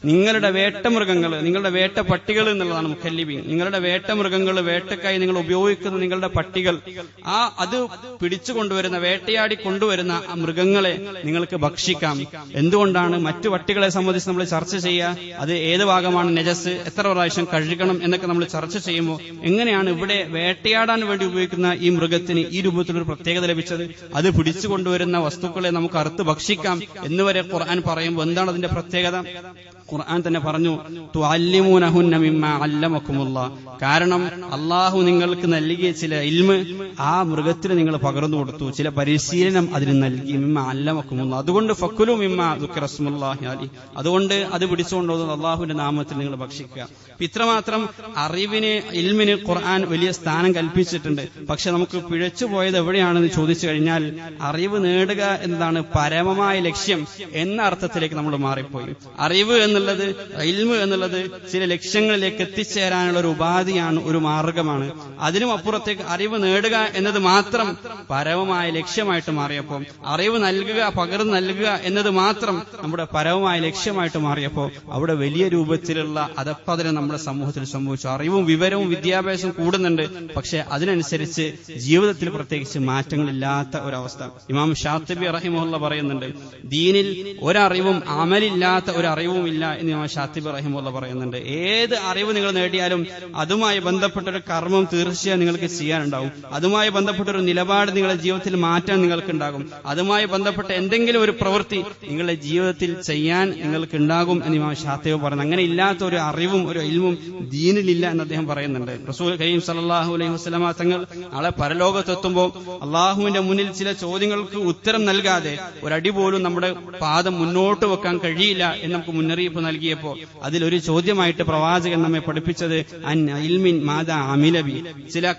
നിങ്ങളുടെ വേട്ടമൃഗങ്ങൾ, നിങ്ങളുടെ വേട്ട പട്ടികൾ എന്നുള്ളതാണ് മുകല്ലിബീൻ. നിങ്ങളുടെ വേട്ടമൃഗങ്ങൾ, വേട്ടക്കായി നിങ്ങൾ ഉപയോഗിക്കുന്ന നിങ്ങളുടെ പട്ടികൾ, അത് പിടിച്ചുകൊണ്ടുവരുന്ന, വേട്ടയാടി കൊണ്ടുവരുന്ന ആ മൃഗങ്ങളെ നിങ്ങൾക്ക് ഭക്ഷിക്കാം. എന്തുകൊണ്ടാണ്? മറ്റു പട്ടികളെ സംബന്ധിച്ച് നമ്മൾ ചർച്ച ചെയ്യുക, അത് ഏത് ഭാഗമാണ് നജസ്, എത്ര പ്രാവശ്യം കഴുകണം എന്നൊക്കെ നമ്മൾ ചർച്ച ചെയ്യുമ്പോൾ എങ്ങനെയാണ് ഇവിടെ വേട്ടയാടാൻ വേണ്ടി ഉപയോഗിക്കുന്ന ഈ മൃഗത്തിന് ഈ രൂപത്തിലൊരു പ്രത്യേകത ലഭിച്ചത്? അത് പിടിച്ചുകൊണ്ടുവരുന്ന വസ്തുക്കളെ നമുക്ക് അറുത്ത് ഭക്ഷിക്കാം എന്നുവരെ ഖുർആൻ പറയുമ്പോൾ എന്താണ് അതിന്റെ പ്രത്യേകത? ഖുർആൻ തന്നെ പറഞ്ഞു, തുഅല്ലിമൂനഹുന്ന മിമ്മാ അല്ലമകുമുല്ലാഹ്, കാരണം അള്ളാഹു നിങ്ങൾക്ക് നൽകിയ ചില ഇൽമ് ആ മൃഗത്തിന് നിങ്ങൾ പകർന്നു കൊടുത്തു, ചില പരിശീലനം അതിന് നൽകി. മിമ്മാ അല്ലമകുമുല്ലാഹ്, അതുകൊണ്ട് ഫക്കുലു മിമ്മാ ദുക്കിറ സ്മുല്ലാഹി അലൈഹി, അതുകൊണ്ട് അത് പിടിച്ചുകൊണ്ടുവന്നത് അള്ളാഹുവിന്റെ നാമത്തിൽ നിങ്ങൾ ഭക്ഷിക്കുക. ഇത്രമാത്രം അറിവിന്, ഇൽമിന് ഖുർആൻ വലിയ സ്ഥാനം കൽപ്പിച്ചിട്ടുണ്ട്. പക്ഷെ നമുക്ക് പിഴച്ചു പോയത് എവിടെയാണെന്ന് ചോദിച്ചു കഴിഞ്ഞാൽ, അറിവ് നേടുക എന്നതാണ് പരമമായ ലക്ഷ്യം എന്ന അർത്ഥത്തിലേക്ക് നമ്മൾ മാറിപ്പോയി. അറിവ് എന്നുള്ളത്, ഇൽമ് എന്നുള്ളത് ചില ലക്ഷ്യങ്ങളിലേക്ക് എത്തിച്ചേരാനുള്ള ഒരു ഉപാധിയാണ്, ഒരു മാർഗമാണ്. അതിനും അപ്പുറത്തേക്ക് അറിവ് നേടുക എന്നത് മാത്രം പരമമായ ലക്ഷ്യമായിട്ട് മാറിയപ്പോൾ, അറിവ് നൽകുക, പകർന്നു നൽകുക എന്നത് മാത്രം നമ്മുടെ പരമമായ ലക്ഷ്യമായിട്ട് മാറിയപ്പോൾ അവിടെ വലിയ രൂപത്തിലുള്ള അധപ്പതനം നമ്മുടെ സമൂഹത്തിൽ സംഭവിച്ചു. അറിവും വിവരവും വിദ്യാഭ്യാസവും കൂടുന്നുണ്ട്, പക്ഷെ അതിനനുസരിച്ച് ജീവിതത്തിൽ പ്രത്യേകിച്ച് മാറ്റങ്ങളില്ലാത്ത ഒരവസ്ഥ. ഇമാം ഷാത്തിബി റഹിമഹുല്ലാഹ് പറയുന്നുണ്ട്, ദീനിൽ ഒരറിവും അമലില്ലാത്ത ഒരറിവും ഇല്ല എന്ന് ഇമാം ഷാത്തിബി റഹിമഹുല്ലാഹ് പറയുന്നുണ്ട്. ഏത് അറിവ് നിങ്ങൾ നേടിയാലും അതുമായി ബന്ധപ്പെട്ടൊരു കർമ്മം തീർച്ചയായും നിങ്ങൾക്ക് ചെയ്യാനുണ്ടാവും. അതുമായി ബന്ധപ്പെട്ടൊരു നിലപാട് നിങ്ങളുടെ ജീവിതത്തിൽ മാറ്റാൻ നിങ്ങൾക്കുണ്ടാകും. അതുമായി ബന്ധപ്പെട്ട എന്തെങ്കിലും ഒരു പ്രവൃത്തി നിങ്ങളുടെ ജീവിതത്തിൽ ചെയ്യാൻ നിങ്ങൾക്ക് ഉണ്ടാകും എന്ന് ഇമാം ഷാത്തിബി പറയുന്നത്. അങ്ങനെ ഇല്ലാത്ത ഒരു അറിവും ഒരു ഇൽമും ദീനിലില്ല എന്ന് അദ്ദേഹം പറയുന്നുണ്ട്. റസൂൽ കരീം സല്ലല്ലാഹു അലൈഹി വസല്ലമ തങ്ങൾ നാളെ പരലോകത്തെത്തുമ്പോൾ അള്ളാഹുവിന്റെ മുന്നിൽ ചില ചോദ്യങ്ങൾക്ക് ഉത്തരം നൽകാതെ ഒരടി പോലും നമ്മുടെ പാദം മുന്നോട്ട് വെക്കാൻ കഴിയില്ല എന്ന് നമുക്ക് മുന്നറിയിപ്പ് നൽകിയപ്പോൾ അതിലൊരു ചോദ്യമായിട്ട് പ്രവാചകൻ നമ്മെ പഠിപ്പിച്ചത് അൻ ഇൽമിൻ മാദാ അമിലബി, ചില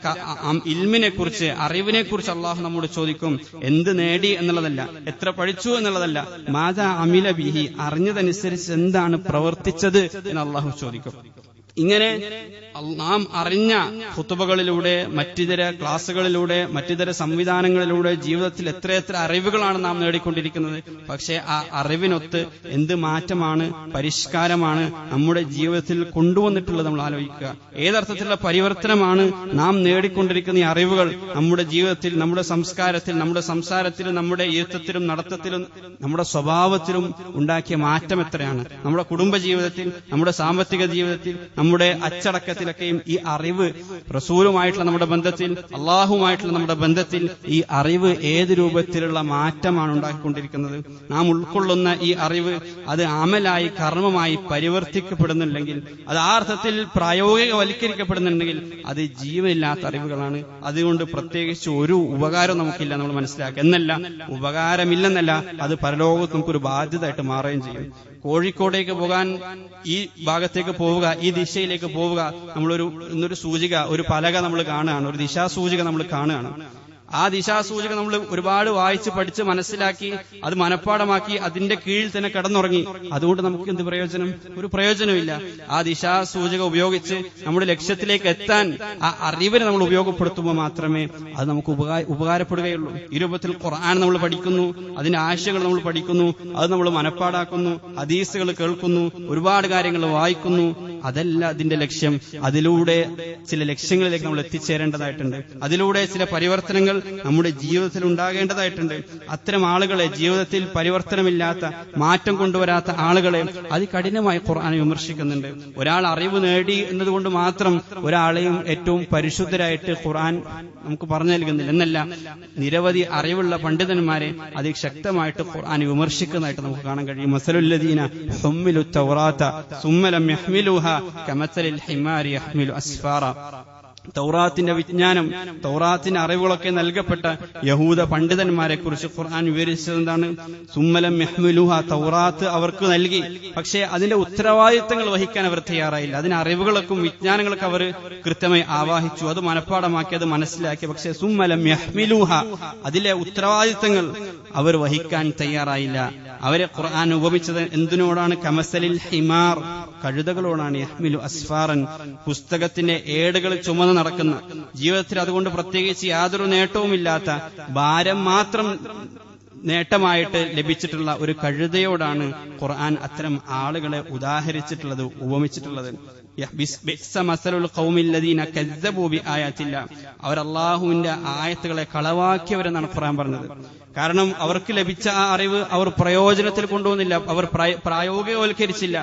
ഇൽമിനെ കുറിച്ച്, അറിവിനെ കുറിച്ച് അള്ളാഹു നമ്മോട് ചോദിക്കും. എന്ത് നേടി എന്നുള്ളതല്ല, എത്ര പഠിച്ചു എന്നുള്ളതല്ല, മാദാ അമിലബിഹി, അറിഞ്ഞതനുസരിച്ച് എന്താണ് പ്രവർത്തിച്ചത് എന്ന് അള്ളാഹു ചോദിക്കും. ഇങ്ങനെ നാം അറിഞ്ഞ ഖുതുബകളിലൂടെ, മറ്റിതര ക്ലാസുകളിലൂടെ, മറ്റിതര സംവിധാനങ്ങളിലൂടെ ജീവിതത്തിൽ എത്രയെത്ര അറിവുകളാണ് നാം നേടിക്കൊണ്ടിരിക്കുന്നത്. പക്ഷെ ആ അറിവിനൊത്ത് എന്ത് മാറ്റമാണ്, പരിഷ്കാരമാണ് നമ്മുടെ ജീവിതത്തിൽ കൊണ്ടുവന്നിട്ടുള്ളത് നമ്മൾ ആലോചിക്കുക. ഏതർത്ഥത്തിലുള്ള പരിവർത്തനമാണ് നാം നേടിക്കൊണ്ടിരിക്കുന്ന ഈ അറിവുകൾ നമ്മുടെ ജീവിതത്തിൽ, നമ്മുടെ സംസ്കാരത്തിൽ, നമ്മുടെ സംസാരത്തിലും, നമ്മുടെ ഇരുത്തത്തിലും, നടത്തത്തിലും, നമ്മുടെ സ്വഭാവത്തിലും ഉണ്ടാക്കിയ മാറ്റം എത്രയാണ്? നമ്മുടെ കുടുംബ ജീവിതത്തിൽ, നമ്മുടെ സാമ്പത്തിക ജീവിതത്തിൽ, നമ്മുടെ അച്ചടക്കത്തിലൊക്കെയും ഈ അറിവ് റസൂലുമായിട്ടുള്ള നമ്മുടെ ബന്ധത്തിൽ, അള്ളാഹുമായിട്ടുള്ള നമ്മുടെ ബന്ധത്തിൽ ഈ അറിവ് ഏത് രൂപത്തിലുള്ള മാറ്റമാണ് ഉണ്ടാക്കിക്കൊണ്ടിരിക്കുന്നത്? നാം ഉൾക്കൊള്ളുന്ന ഈ അറിവ് അത് അമലായി, കർമ്മമായി പരിവർത്തിക്കപ്പെടുന്നില്ലെങ്കിൽ, അത് ആ അർത്ഥത്തിൽ പ്രായോഗികവൽക്കരിക്കപ്പെടുന്നുണ്ടെങ്കിൽ അത് ജീവനില്ലാത്ത അറിവുകളാണ്. അതുകൊണ്ട് പ്രത്യേകിച്ച് ഒരു ഉപകാരം നമുക്കില്ല, നമ്മൾ മനസ്സിലാക്കുക. എന്നല്ല, ഉപകാരമില്ലെന്നല്ല, അത് പരലോകത്ത് നമുക്കൊരു ബാധ്യതയായിട്ട് മാറുകയും ചെയ്യും. കോഴിക്കോടേക്ക് പോകാൻ ഈ ഭാഗത്തേക്ക് പോവുക, ഈ ദിശയിലേക്ക് പോവുക, ഇന്നൊരു സൂചിക, ഒരു പലക നമ്മൾ കാണുകയാണ്, ഒരു ദിശാസൂചിക നമ്മൾ കാണുകയാണ്. ആ ദിശാസൂചക നമ്മൾ ഒരുപാട് വായിച്ച് പഠിച്ച് മനസ്സിലാക്കി അത് മനഃപ്പാടമാക്കി അതിന്റെ കീഴിൽ തന്നെ കിടന്നുറങ്ങി. അതുകൊണ്ട് നമുക്ക് എന്ത് പ്രയോജനം? ഒരു പ്രയോജനമില്ല. ആ ദിശാസൂചക ഉപയോഗിച്ച് നമ്മുടെ ലക്ഷ്യത്തിലേക്ക് എത്താൻ ആ അറിവിനെ നമ്മൾ ഉപയോഗപ്പെടുത്തുമ്പോൾ മാത്രമേ അത് നമുക്ക് ഉപകാരപ്പെടുകയുള്ളൂ. ഈ രൂപത്തിൽ ഖുർആൻ നമ്മൾ പഠിക്കുന്നു, അതിന്റെ ആശയങ്ങൾ നമ്മൾ പഠിക്കുന്നു, അത് നമ്മൾ മനഃപ്പാടാക്കുന്നു, ഹദീസുകൾ കേൾക്കുന്നു, ഒരുപാട് കാര്യങ്ങൾ വായിക്കുന്നു. അതല്ല അതിന്റെ ലക്ഷ്യം. അതിലൂടെ ചില ലക്ഷ്യങ്ങളിലേക്ക് നമ്മൾ എത്തിച്ചേരേണ്ടതായിട്ടുണ്ട്. അതിലൂടെ ചില പരിവർത്തനങ്ങൾ നമ്മുടെ ജീവിതത്തിൽ ഉണ്ടാകേണ്ടതായിട്ടുണ്ട്. അത്തരം ആളുകളെ, ജീവിതത്തിൽ പരിവർത്തനമില്ലാത്ത, മാറ്റം കൊണ്ടുവരാത്ത ആളുകളെ അതികഠിനമായി ഖുർആൻ വിമർശിക്കുന്നുണ്ട്. ഒരാൾ അറിവ് നേടി എന്നതുകൊണ്ട് മാത്രം ഒരാളെയും ഏറ്റവും പരിശുദ്ധരായിട്ട് ഖുർആൻ നമുക്ക് പറഞ്ഞു നൽകുന്നില്ല. എന്നല്ല, നിരവധി അറിവുള്ള പണ്ഡിതന്മാരെ അതിശക്തമായിട്ട് ഖുർആൻ വിമർശിക്കുന്നതായിട്ട് നമുക്ക് കാണാൻ കഴിയും. മസലുല്ലദീന ഹുമ്മിലു തൗറാത സുമ്മ ലം യഹ്മിലുഹാ കമസലിൽ ഹിമാരി യഹ്മിലു അസ്ഫാറ. തൗറാത്തിന്റെ വിജ്ഞാനം, തൗറാത്തിന്റെ അറിവുകളൊക്കെ നൽകപ്പെട്ട യഹൂദ പണ്ഡിതന്മാരെ കുറിച്ച് ഖുർആൻ വിവരിച്ചത് എന്താണ്? സുമ്മലം യഹ്മിലുഹ, തൗറാത്ത് അവർക്ക് നൽകി, പക്ഷേ അതിന്റെ ഉത്തരവാദിത്തങ്ങൾ വഹിക്കാൻ അവർ തയ്യാറായില്ല. അതിന് അറിവുകളൊക്കെ വിജ്ഞാനങ്ങളൊക്കെ അവർ കൃത്യമായി ആവാഹിച്ചു, അത് മനഃപ്പാടമാക്കി, അത് മനസ്സിലാക്കി. പക്ഷേ സുമ്മലം യഹ്മിലുഹ, അതിലെ ഉത്തരവാദിത്തങ്ങൾ അവർ വഹിക്കാൻ തയ്യാറായില്ല. അവരെ ഖുർആൻ ഉപമിച്ചത് എന്തിനോടാണ്? കമസലിൽ ഹിമാർ, കഴുതകളോടാണ്. യഹ്മിലു അസ്ഫാറൻ, പുസ്തകത്തിന്റെ ഏടുകൾ ചുമന്ന് നടക്കുന്ന, ജീവിതത്തിൽ അതുകൊണ്ട് പ്രത്യേകിച്ച് യാതൊരു നേട്ടവുമില്ലാത്ത, ഭാരം മാത്രം നേട്ടമായിട്ട് ലഭിച്ചിട്ടുള്ള ഒരു കഴുതയോടാണ് ഖുർആൻ അത്തരം ആളുകളെ ഉദാഹരിച്ചിട്ടുള്ളത്, ഉപമിച്ചിട്ടുള്ളത്. അവർ അള്ളാഹുവിന്റെ ആയത്തുകളെ കളവാക്കിയവരെന്നാണ് ഖുർആൻ പറഞ്ഞത്. കാരണം അവർക്ക് ലഭിച്ച ആ അറിവ് അവർ പ്രയോജനത്തിൽ കൊണ്ടുവന്നില്ല, അവർ പ്രായോഗികവൽക്കരിച്ചില്ല,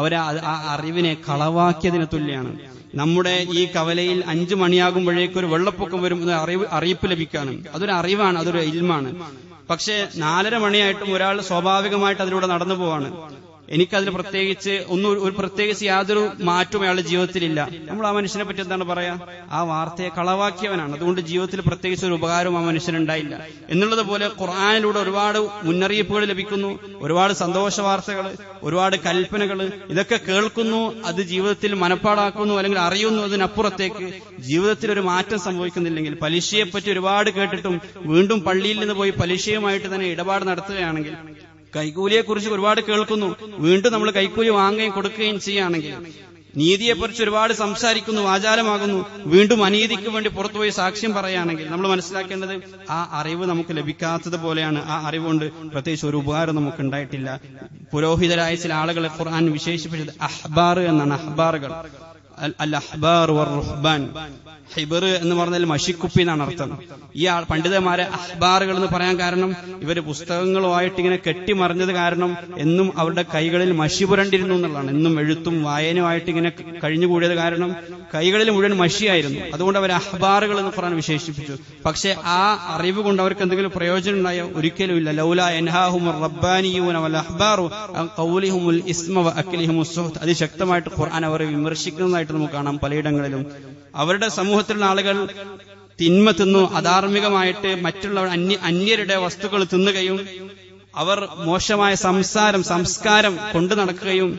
അവർ ആ അറിവിനെ കളവാക്കിയതിന് തുല്യമാണ്. നമ്മുടെ ഈ കവലയിൽ 5 മണിയാകുമ്പോഴേക്കും ഒരു വെള്ളപ്പൊക്കം വരും അറിയിപ്പ് ലഭിക്കാണ്. അതൊരു അറിവാണ്, അതൊരു ഇൽമാണ്. പക്ഷേ 4:30 മണിയായിട്ടും ഒരാൾ സ്വാഭാവികമായിട്ട് അതിലൂടെ നടന്നു പോവാണ്. എനിക്കതിൽ പ്രത്യേകിച്ച് യാതൊരു മാറ്റവും അയാളുടെ ജീവിതത്തിലില്ല. നമ്മൾ ആ മനുഷ്യനെ പറ്റി എന്താണ് പറയാ? ആ വാർത്തയെ കളവാക്കിയവനാണ്. അതുകൊണ്ട് ജീവിതത്തിൽ പ്രത്യേകിച്ച് ഒരു ഉപകാരവും ആ മനുഷ്യനുണ്ടായില്ല എന്നുള്ളത് പോലെ ഖുർആനിലൂടെ ഒരുപാട് മുന്നറിയിപ്പുകൾ ലഭിക്കുന്നു, ഒരുപാട് സന്തോഷ വാർത്തകൾ, ഒരുപാട് കൽപ്പനകൾ, ഇതൊക്കെ കേൾക്കുന്നു, അത് ജീവിതത്തിൽ മനഃപ്പാടാക്കുന്നു അല്ലെങ്കിൽ അറിയുന്നു. അതിനപ്പുറത്തേക്ക് ജീവിതത്തിൽ ഒരു മാറ്റം സംഭവിക്കുന്നില്ലെങ്കിൽ, പലിശയെപ്പറ്റി ഒരുപാട് കേട്ടിട്ടും വീണ്ടും പള്ളിയിൽ നിന്ന് പോയി പലിശയുമായിട്ട് തന്നെ ഇടപാട് നടത്തുകയാണെങ്കിൽ, കൈക്കൂലിയെക്കുറിച്ച് ഒരുപാട് കേൾക്കുന്നു, വീണ്ടും നമ്മൾ കൈക്കൂലി വാങ്ങുകയും കൊടുക്കുകയും ചെയ്യുകയാണെങ്കിൽ, നീതിയെക്കുറിച്ച് ഒരുപാട് സംസാരിക്കുന്നു, ആചാരമാകുന്നു, വീണ്ടും അനീതിക്ക് വേണ്ടി പുറത്തുപോയി സാക്ഷ്യം പറയുകയാണെങ്കിൽ, നമ്മൾ മനസ്സിലാക്കേണ്ടത് ആ അറിവ് നമുക്ക് ലഭിക്കാത്തത് പോലെയാണ്. ആ അറിവുകൊണ്ട് പ്രത്യേകിച്ച് ഒരു ഉപകാരം നമുക്ക് ഉണ്ടായിട്ടില്ല. പുരോഹിതരായ ചില ആളുകളെ ഖുർആൻ വിശേഷിപ്പിച്ചത് അഹ്ബാർ എന്നാണ്. അഹ്ബാറുകൾ, അൽ അഹ്ബാർ വർ റുഹ്ബാൻ. ഹിബർ എന്ന് പറഞ്ഞാൽ മഷിക്കുപ്പി എന്നാണ് അർത്ഥം. ഈ പണ്ഡിതന്മാരെ അഹ്ബാറുകൾ എന്ന് പറയാൻ കാരണം ഇവര് പുസ്തകങ്ങളുമായിട്ട് ഇങ്ങനെ കെട്ടിമറിഞ്ഞത് കാരണം എന്നും അവരുടെ കൈകളിൽ മഷി പുരണ്ടിരുന്നു എന്നുള്ളതാണ്. എന്നും എഴുത്തും വായനയുമായിട്ട് ഇങ്ങനെ കഴിഞ്ഞുകൂടിയത് കാരണം കൈകളിൽ മുഴുവൻ മഷിയായിരുന്നു. അതുകൊണ്ട് അവർ അഹ്ബാറുകൾ എന്ന് ഖുർആൻ വിശേഷിപ്പിച്ചു. പക്ഷെ ആ അറിവ് കൊണ്ട് അവർക്ക് എന്തെങ്കിലും പ്രയോജനം ഉണ്ടായോ? ഒരിക്കലും ഇല്ല. ലൗലാ യൻഹാഹുമുർ റബ്ബാനിയൂന വൽ അഹ്ബാറു അൻ ഖൗലിഹിമുൽ ഇസ്മ വ അക്ലിഹിമുസ് സുഹ്ത്. അതിശക്തമായിട്ട് ഖുർആൻ അവരെ വിമർശിക്കുന്നതായിട്ട് നമുക്ക് കാണാം പലയിടങ്ങളിലും. അവരുടെ സമൂഹത്തിലുള്ള ആളുകൾ തിന്മ തിന്നു, അധാർമികമായിട്ട് മറ്റുള്ളവർ അന്യരുടെ വസ്തുക്കൾ തിന്നുകയും അവർ മോശമായ സംസ്കാരം കൊണ്ടു നടക്കുകയും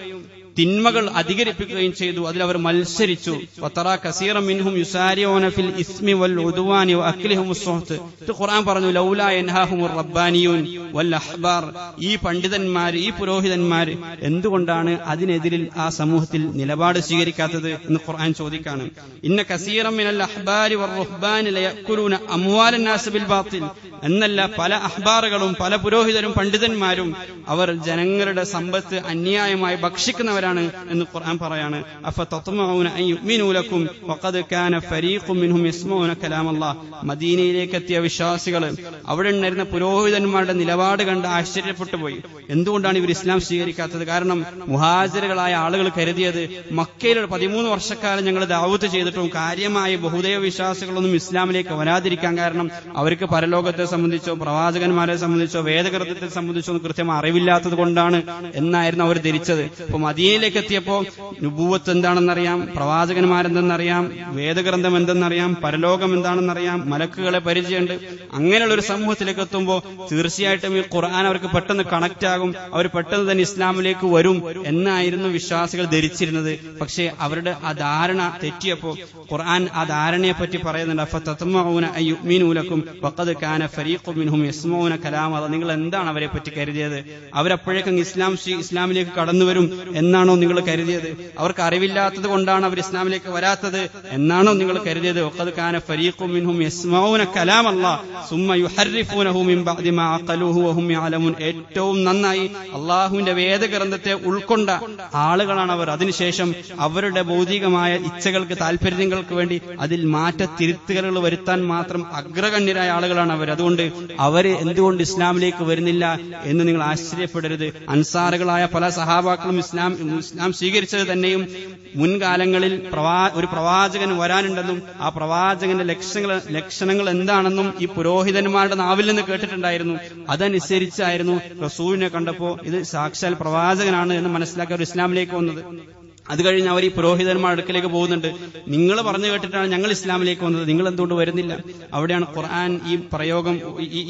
തിന്മകൾ അധികരിപ്പിക്കുകയും ചെയ്തു. അതിലവർ മത്സരിച്ചു. വതറാ കസീറൻ മിൻഹും യുസാരിഊന ഫിൽ ഇസ്മി വൽ ഉദ്വാനി വഅക്ലിഹിമുസ് സുഹ്ത്. ഇത് ഖുർആൻ പറഞ്ഞു, ലൗലാ യൻഹാഹുമുർ റബ്ബാനിയൂൻ വൽ അഹ്ബാർ. ഈ പണ്ഡിതന്മാർ, ഈ പുരോഹിതന്മാർ എന്തുകൊണ്ടാണ് അതിനെതിരിൽ ആ സമൂഹത്തിൽ നിലപാട് സ്വീകരിക്കാത്തത് എന്ന് ഖുർആൻ ചോദിക്കാണ്. ഇന്ന കസീറൻ മിനൽ അഹ്ബാരി വർ റുഹ്ബാനി ലയഅകുലൂന അംവാലൻ നാസ് ബിൽ ബാത്തിൽ. എന്നല്ല, പല അഹ്ബാറുകളും പല പുരോഹിതരും പണ്ഡിതന്മാരും അവർ ജനങ്ങളുടെ സമ്പത്ത് അന്യായമായി ഭക്ഷിക്കുന്നവരാണ് എന്ന് ഖുർആൻ പറയാണ്. അഫതത്മഊന അൻ യുഅ്മിനൂ ലക്കും വഖദ് കാന ഫരീഖും മിൻഹും യസ്മഊന കലാമല്ലാഹ്. മദീനയിലേക്ക് എത്തിയ വിശ്വാസികൾ അവിടെ ഉണ്ടായിരുന്ന പുരോഹിതന്മാരുടെ നിലപാട് കണ്ട് ആശ്ചര്യപ്പെട്ടു പോയി. എന്തുകൊണ്ടാണ് ഇവർ ഇസ്ലാം സ്വീകരിക്കാത്തത്? കാരണം മുഹാജിറുകളായ ആളുകൾ കരുതിയത് മക്കയിൽ 13 വർഷക്കാലം ഞങ്ങൾ ദഅവത്ത് ചെയ്തിട്ടും കാര്യമായ ബഹുദൈവ വിശ്വാസികളൊന്നും ഇസ്ലാമിലേക്ക് വരാതിരിക്കാൻ കാരണം അവർക്ക് പരലോകത്തെ സംബന്ധിച്ചോ പ്രവാചകന്മാരെ സംബന്ധിച്ചോ വേദഗ്രന്ഥത്തെ സംബന്ധിച്ചോ ഒന്നും കൃത്യമായി അറിവില്ലാത്തത് കൊണ്ടാണ് എന്നായിരുന്നു അവർ ധരിച്ചത്. അപ്പൊ മദീനയിലേക്ക് എത്തിയപ്പോ നുബുവത്ത് എന്താണെന്നറിയാം, പ്രവാചകന്മാരെന്തെന്നറിയാം, വേദഗ്രന്ഥം എന്തെന്നറിയാം, പരലോകം എന്താണെന്നറിയാം, മലക്കുകളെ പരിചയമുണ്ട്. അങ്ങനെയുള്ള ഒരു സമൂഹത്തിലേക്ക് എത്തുമ്പോൾ തീർച്ചയായിട്ടും ഈ ഖുർആൻ അവർക്ക് പെട്ടെന്ന് കണക്ട് ആകും, അവർ പെട്ടെന്ന് തന്നെ ഇസ്ലാമിലേക്ക് വരും എന്നായിരുന്നു വിശ്വാസികൾ ധരിച്ചിരുന്നത്. പക്ഷേ അവരുടെ ആ ധാരണ തെറ്റിയപ്പോ ഖുർആൻ ആ ധാരണയെ പറ്റി പറയുന്നുണ്ട്. അഫതത്മഊന അൻ യുഅ്മിനൂ ലക്കും വഖദ് കാന ഫരീഖും മിൻഹും യസ്മഊന കലാമല്ലാഹ്. നിങ്ങൾ എന്താണ് അവരെ പറ്റി കരുതിയത്? അവരപ്പോഴേക്കും ഇസ്ലാമിലേക്ക് കടന്നു വരും എന്നാണോ നിങ്ങൾ കരുതിയത്? അവർക്ക് അറിവില്ലാത്തത് കൊണ്ടാണ് അവർ ഇസ്ലാമിലേക്ക് വരാത്തത് എന്നാണോ നിങ്ങൾ കരുതിയത്? വഖദ് കാന ഫരീഖും മിൻഹും യസ്മഊന കലാമല്ലാഹ് സുമ്മ യുഹർരിഫൂനഹു മിൻ ബഅദി മാ അഖലൂഹു വഹും യഅലമൂൻ. ഏറ്റവും നന്നായി അള്ളാഹുവിന്റെ വേദഗ്രന്ഥത്തെ ഉൾക്കൊണ്ട ആളുകളാണ് അവർ. അതിനുശേഷം അവരുടെ ഭൗതികമായ ഇച്ഛകൾക്ക് താല്പര്യങ്ങൾക്ക് വേണ്ടി അതിൽ തിരുത്തുകൾ വരുത്താൻ മാത്രം അഗ്രഗണ്യരായ ആളുകളാണ് അവർ. അതുകൊണ്ട് അവര് എന്തുകൊണ്ട് ഇസ്ലാമിലേക്ക് വരുന്നില്ല എന്ന് നിങ്ങൾ ആശ്ചര്യപ്പെടരുത്. അൻസാറുകളായ പല സഹാബാക്കളും ഇസ്ലാം സ്വീകരിച്ചത് തന്നെയും മുൻകാലങ്ങളിൽ ഒരു പ്രവാചകൻ വരാനുണ്ടെന്നും ആ പ്രവാചകന്റെ ലക്ഷണങ്ങൾ എന്താണെന്നും ഈ പുരോഹിതന്മാരുടെ നാവിൽ നിന്ന് കേട്ടിട്ടുണ്ടായിരുന്നു. അതനുസരിച്ചായിരുന്നു റസൂലിനെ കണ്ടപ്പോ ഇത് സാക്ഷാൽ പ്രവാചകനാണ് എന്ന് മനസ്സിലാക്കി അവർ ഇസ്ലാമിലേക്ക് വന്നത്. അത് കഴിഞ്ഞ് അവർ ഈ പുരോഹിതന്മാരുടെ അടുക്കലേക്ക് പോകുന്നുണ്ട്. നിങ്ങൾ പറഞ്ഞു കേട്ടിട്ടാണ് ഞങ്ങൾ ഇസ്ലാമിലേക്ക് വന്നത്, നിങ്ങൾ എന്തുകൊണ്ട് വരുന്നില്ല? അവിടെയാണ് ഖുർആൻ ഈ പ്രയോഗം,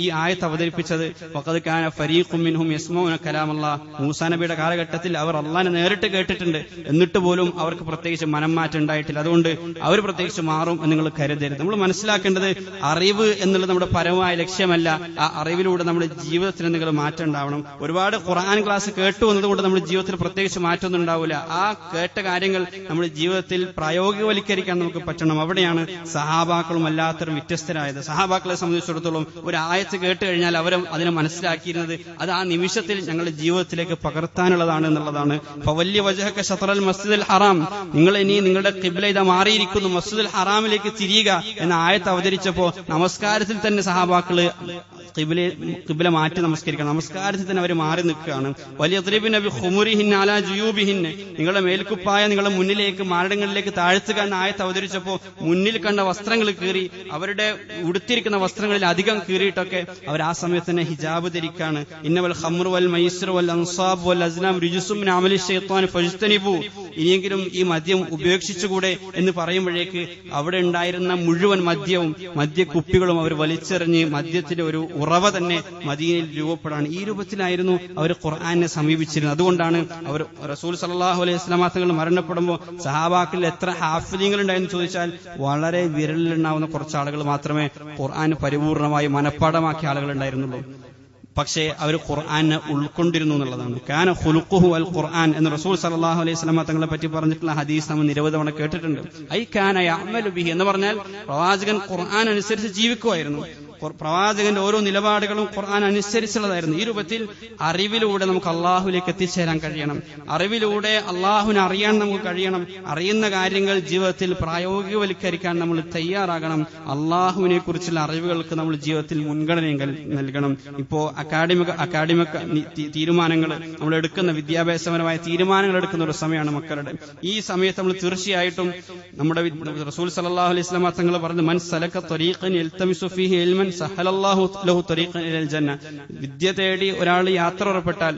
ഈ ആയത്ത് അവതരിപ്പിച്ചത്. വഖദ് കാന ഫരീഖും മിൻഹും യസ്മഊന കലാമല്ലാഹ്. മൂസാ നബിയുടെ കാലഘട്ടത്തിൽ അവർ അള്ളാഹിനെ നേരിട്ട് കേട്ടിട്ടുണ്ട്, എന്നിട്ട് പോലും അവർക്ക് പ്രത്യേകിച്ച് മനംമാറ്റം ഉണ്ടായിട്ടില്ല. അതുകൊണ്ട് അവർ പ്രത്യേകിച്ച് മാറും എന്ന് നിങ്ങൾ കരുതരുത്. നമ്മൾ മനസ്സിലാക്കേണ്ടത് അറിവ് എന്നുള്ളത് നമ്മുടെ പരമമായ ലക്ഷ്യമല്ല. ആ അറിവിലൂടെ നമ്മുടെ ജീവിതത്തിൽ എന്തെങ്കിലും മാറ്റം ഉണ്ടാവണം. ഒരുപാട് ഖുർആൻ ക്ലാസ് കേട്ടു എന്നതുകൊണ്ട് നമ്മുടെ ജീവിതത്തിൽ പ്രത്യേകിച്ച് മാറ്റമൊന്നും ഉണ്ടാവില്ല. ആ കേട്ട കാര്യങ്ങൾ നമ്മുടെ ജീവിതത്തിൽ പ്രായോഗികവൽക്കരിക്കാൻ നമുക്ക് പറ്റണം. അവിടെയാണ് സഹാബാക്കളും അല്ലാത്തവരും വ്യത്യസ്തരായത്. സഹാബാക്കളെ സംബന്ധിച്ചിടത്തോളം ഒരു ആയത്ത് കേട്ട് കഴിഞ്ഞാൽ അവർ അതിനെ മനസ്സിലാക്കിയിരുന്നത് അത് ആ നിമിഷത്തിൽ ഞങ്ങളുടെ ജീവിതത്തിലേക്ക് പകർത്താനുള്ളതാണ് എന്നുള്ളതാണ്. ഫവല്ലി വജ്ഹക ശത്റൽ മസ്ജിദുൽ ഹറാം. നിങ്ങൾ ഇനി നിങ്ങളുടെ ഖിബ്ല ഇതാ മാറിയിരിക്കുന്നു, മസ്ജിദുൽ ഹറാമിലേക്ക് തിരിയുക എന്ന ആയത്ത് അവതരിച്ചപ്പോ നമസ്കാരത്തിൽ തന്നെ സഹാബാക്കള് ഖിബ്ല മാറ്റി നമസ്കരിക്കണം. നമസ്കാരത്തിൽ തന്നെ അവർ മാറി നിൽക്കുകയാണ്. വലിയദ്രിബിന ബിഖുമുരിഹിന്ന അലാ ജുയൂബിഹിന്ന. നിങ്ങളുടെ മേൽക്കുപ്പായ നിങ്ങളുടെ മുന്നിലേക്ക് മാരടങ്ങളിലേക്ക് താഴ്ത്തുക എന്ന ആയത്ത് അവതരിച്ചപ്പോ മുന്നിൽ കണ്ട വസ്ത്രങ്ങൾ കീറി, അവരുടെ ഉടുത്തിരിക്കുന്ന വസ്ത്രങ്ങളിൽ അധികം കീറിയിട്ടൊക്കെ അവർ ആ സമയത്ത് തന്നെ ഹിജാബ് ധരിക്കാണ്. ഇന്നവൽ ഖംറു വൽ മൈസ്റു വൽ അൻസാബ് വൽ അസ്ലാം രിജുസും മിൻ അമലി ശൈത്വാൻ ഫജ്തനിബു. ഇനിയെങ്കിലും ഈ മദ്യം ഉപേക്ഷിച്ചുകൂടെ എന്ന് പറയുമ്പോഴേക്ക് അവിടെ ഉണ്ടായിരുന്ന മുഴുവൻ മദ്യവും മദ്യക്കുപ്പികളും അവർ വലിച്ചെറിഞ്ഞ് മദ്യത്തിന്റെ ഒരു ഉറവ തന്നെ മദീനയിൽ രൂപപ്പെടാണ്. ഈ രൂപത്തിലായിരുന്നു അവർ ഖുർആനെ സമീപിച്ചിരുന്നത്. അതുകൊണ്ടാണ് അവർ റസൂൽ സല്ലല്ലാഹു അലൈഹി വസല്ലം തങ്ങൾ മരണപ്പെടുമ്പോൾ സഹാബാക്കളിൽ എത്ര ഹാഫിദീങ്ങൾ ഉണ്ടായെന്ന് ചോദിച്ചാൽ വളരെ വിരലിലുണ്ടാവുന്ന കുറച്ച് ആളുകൾ മാത്രമേ ഖുർആൻ പരിപൂർണമായി മനഃപ്പാഠമാക്കിയ ആളുകൾ ഉണ്ടായിരുന്നുള്ളൂ. പക്ഷേ അവർ ഖുർആനെ ഉൾക്കൊണ്ടിരുന്നു എന്നുള്ളതാണ്. കാന ഖുലുഖുഹു അൽ ഖുർആൻ എന്ന് റസൂൽ സല്ലല്ലാഹു അലൈഹി വസല്ലം തങ്ങളെ പറ്റി പറഞ്ഞിട്ടുള്ള ഹദീസ് നമ്മൾ നിരവധി തവണ കേട്ടിട്ടുണ്ട്. ഐ കാന യഅമലു ബിഹി എന്ന് പറഞ്ഞാൽ പ്രവാചകൻ ഖുർആൻ അനുസരിച്ച് ജീവിക്കുമായിരുന്നു. പ്രവാചകന്റെ ഓരോ നിലപാടുകളും ഖുർആൻ അനുസരിച്ചുള്ളതായിരുന്നു. ഈ രൂപത്തിൽ അറിവിലൂടെ നമുക്ക് അള്ളാഹുലേക്ക് എത്തിച്ചേരാൻ കഴിയണം. അറിവിലൂടെ അള്ളാഹുവിനെ അറിയാൻ നമുക്ക് കഴിയണം. അറിയുന്ന കാര്യങ്ങൾ ജീവിതത്തിൽ പ്രായോഗികവൽക്കരിക്കാൻ നമ്മൾ തയ്യാറാകണം. അള്ളാഹുവിനെ കുറിച്ചുള്ള അറിവുകൾക്ക് നമ്മൾ ജീവിതത്തിൽ മുൻഗണന നൽകണം. ഇപ്പോ അക്കാഡമിക് തീരുമാനങ്ങൾ നമ്മൾ എടുക്കുന്ന, വിദ്യാഭ്യാസപരമായ തീരുമാനങ്ങൾ എടുക്കുന്ന ഒരു സമയമാണ് മക്കളുടെ. ഈ സമയത്ത് നമ്മൾ തീർച്ചയായിട്ടും നമ്മുടെ റസൂൽ സല്ലല്ലാഹു അലൈഹി വസല്ലം തങ്ങൾ പറഞ്ഞു, മൻ സലക ത്വരീഖൻ യൽതമിസു ഫീഹി ഇൽമൻ സഹലല്ലാഹു ലഹു ത്വരീഖൻ ഇലൽ ജന്ന. വിദ്യ തേടി ഒരാൾ യാത്ര പുറപ്പെട്ടാൽ,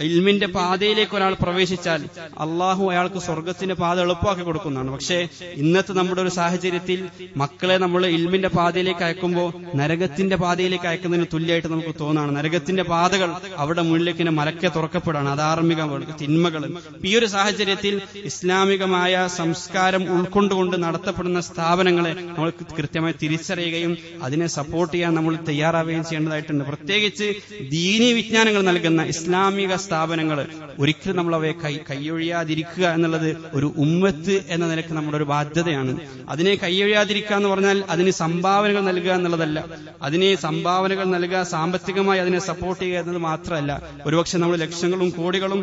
ഇൽമിന്റെ പാതയിലേക്ക് ഒരാൾ പ്രവേശിച്ചാൽ അള്ളാഹു അയാൾക്ക് സ്വർഗത്തിന്റെ പാത എളുപ്പമാക്കി കൊടുക്കുന്നതാണ്. പക്ഷേ ഇന്നത്തെ നമ്മുടെ ഒരു സാഹചര്യത്തിൽ മക്കളെ നമ്മൾ ഇൽമിന്റെ പാതയിലേക്ക് അയക്കുമ്പോൾ നരകത്തിന്റെ പാതയിലേക്ക് അയക്കുന്നതിന് തുല്യമായിട്ട് നമുക്ക് തോന്നാണ്. നരകത്തിന്റെ പാതകൾ അവിടെ മുന്നിലേക്ക് മലക്കെ തുറക്കപ്പെടാണ്, അധാർമിക തിന്മകൾ. ഈ ഒരു സാഹചര്യത്തിൽ ഇസ്ലാമികമായ സംസ്കാരം ഉൾക്കൊണ്ടുകൊണ്ട് നടത്തപ്പെടുന്ന സ്ഥാപനങ്ങളെ നമ്മൾ കൃത്യമായി തിരിച്ചറിയുകയും അതിനെ സപ്പോർട്ട് ചെയ്യാൻ നമ്മൾ തയ്യാറാവുകയും ചെയ്യേണ്ടതായിട്ടുണ്ട്. പ്രത്യേകിച്ച് ദീനീ വിജ്ഞാനങ്ങൾ നൽകുന്ന ഇസ്ലാമിക സ്ഥാപനങ്ങൾ ഒരിക്കലും നമ്മൾ അവയെ കൈയൊഴിയാതിരിക്കുക എന്നുള്ളത് ഒരു ഉമ്മത്ത് എന്ന നിലയ്ക്ക് നമ്മുടെ ഒരു ബാധ്യതയാണ്. അതിനെ കൈയൊഴിയാതിരിക്കുക എന്ന് പറഞ്ഞാൽ അതിന് സംഭാവനകൾ നൽകുക എന്നുള്ളതല്ല. അതിനെ സംഭാവനകൾ നൽകുക, സാമ്പത്തികമായി അതിനെ സപ്പോർട്ട് ചെയ്യുക എന്നത് മാത്രമല്ല. ഒരുപക്ഷെ നമ്മൾ ലക്ഷങ്ങളും കോടികളും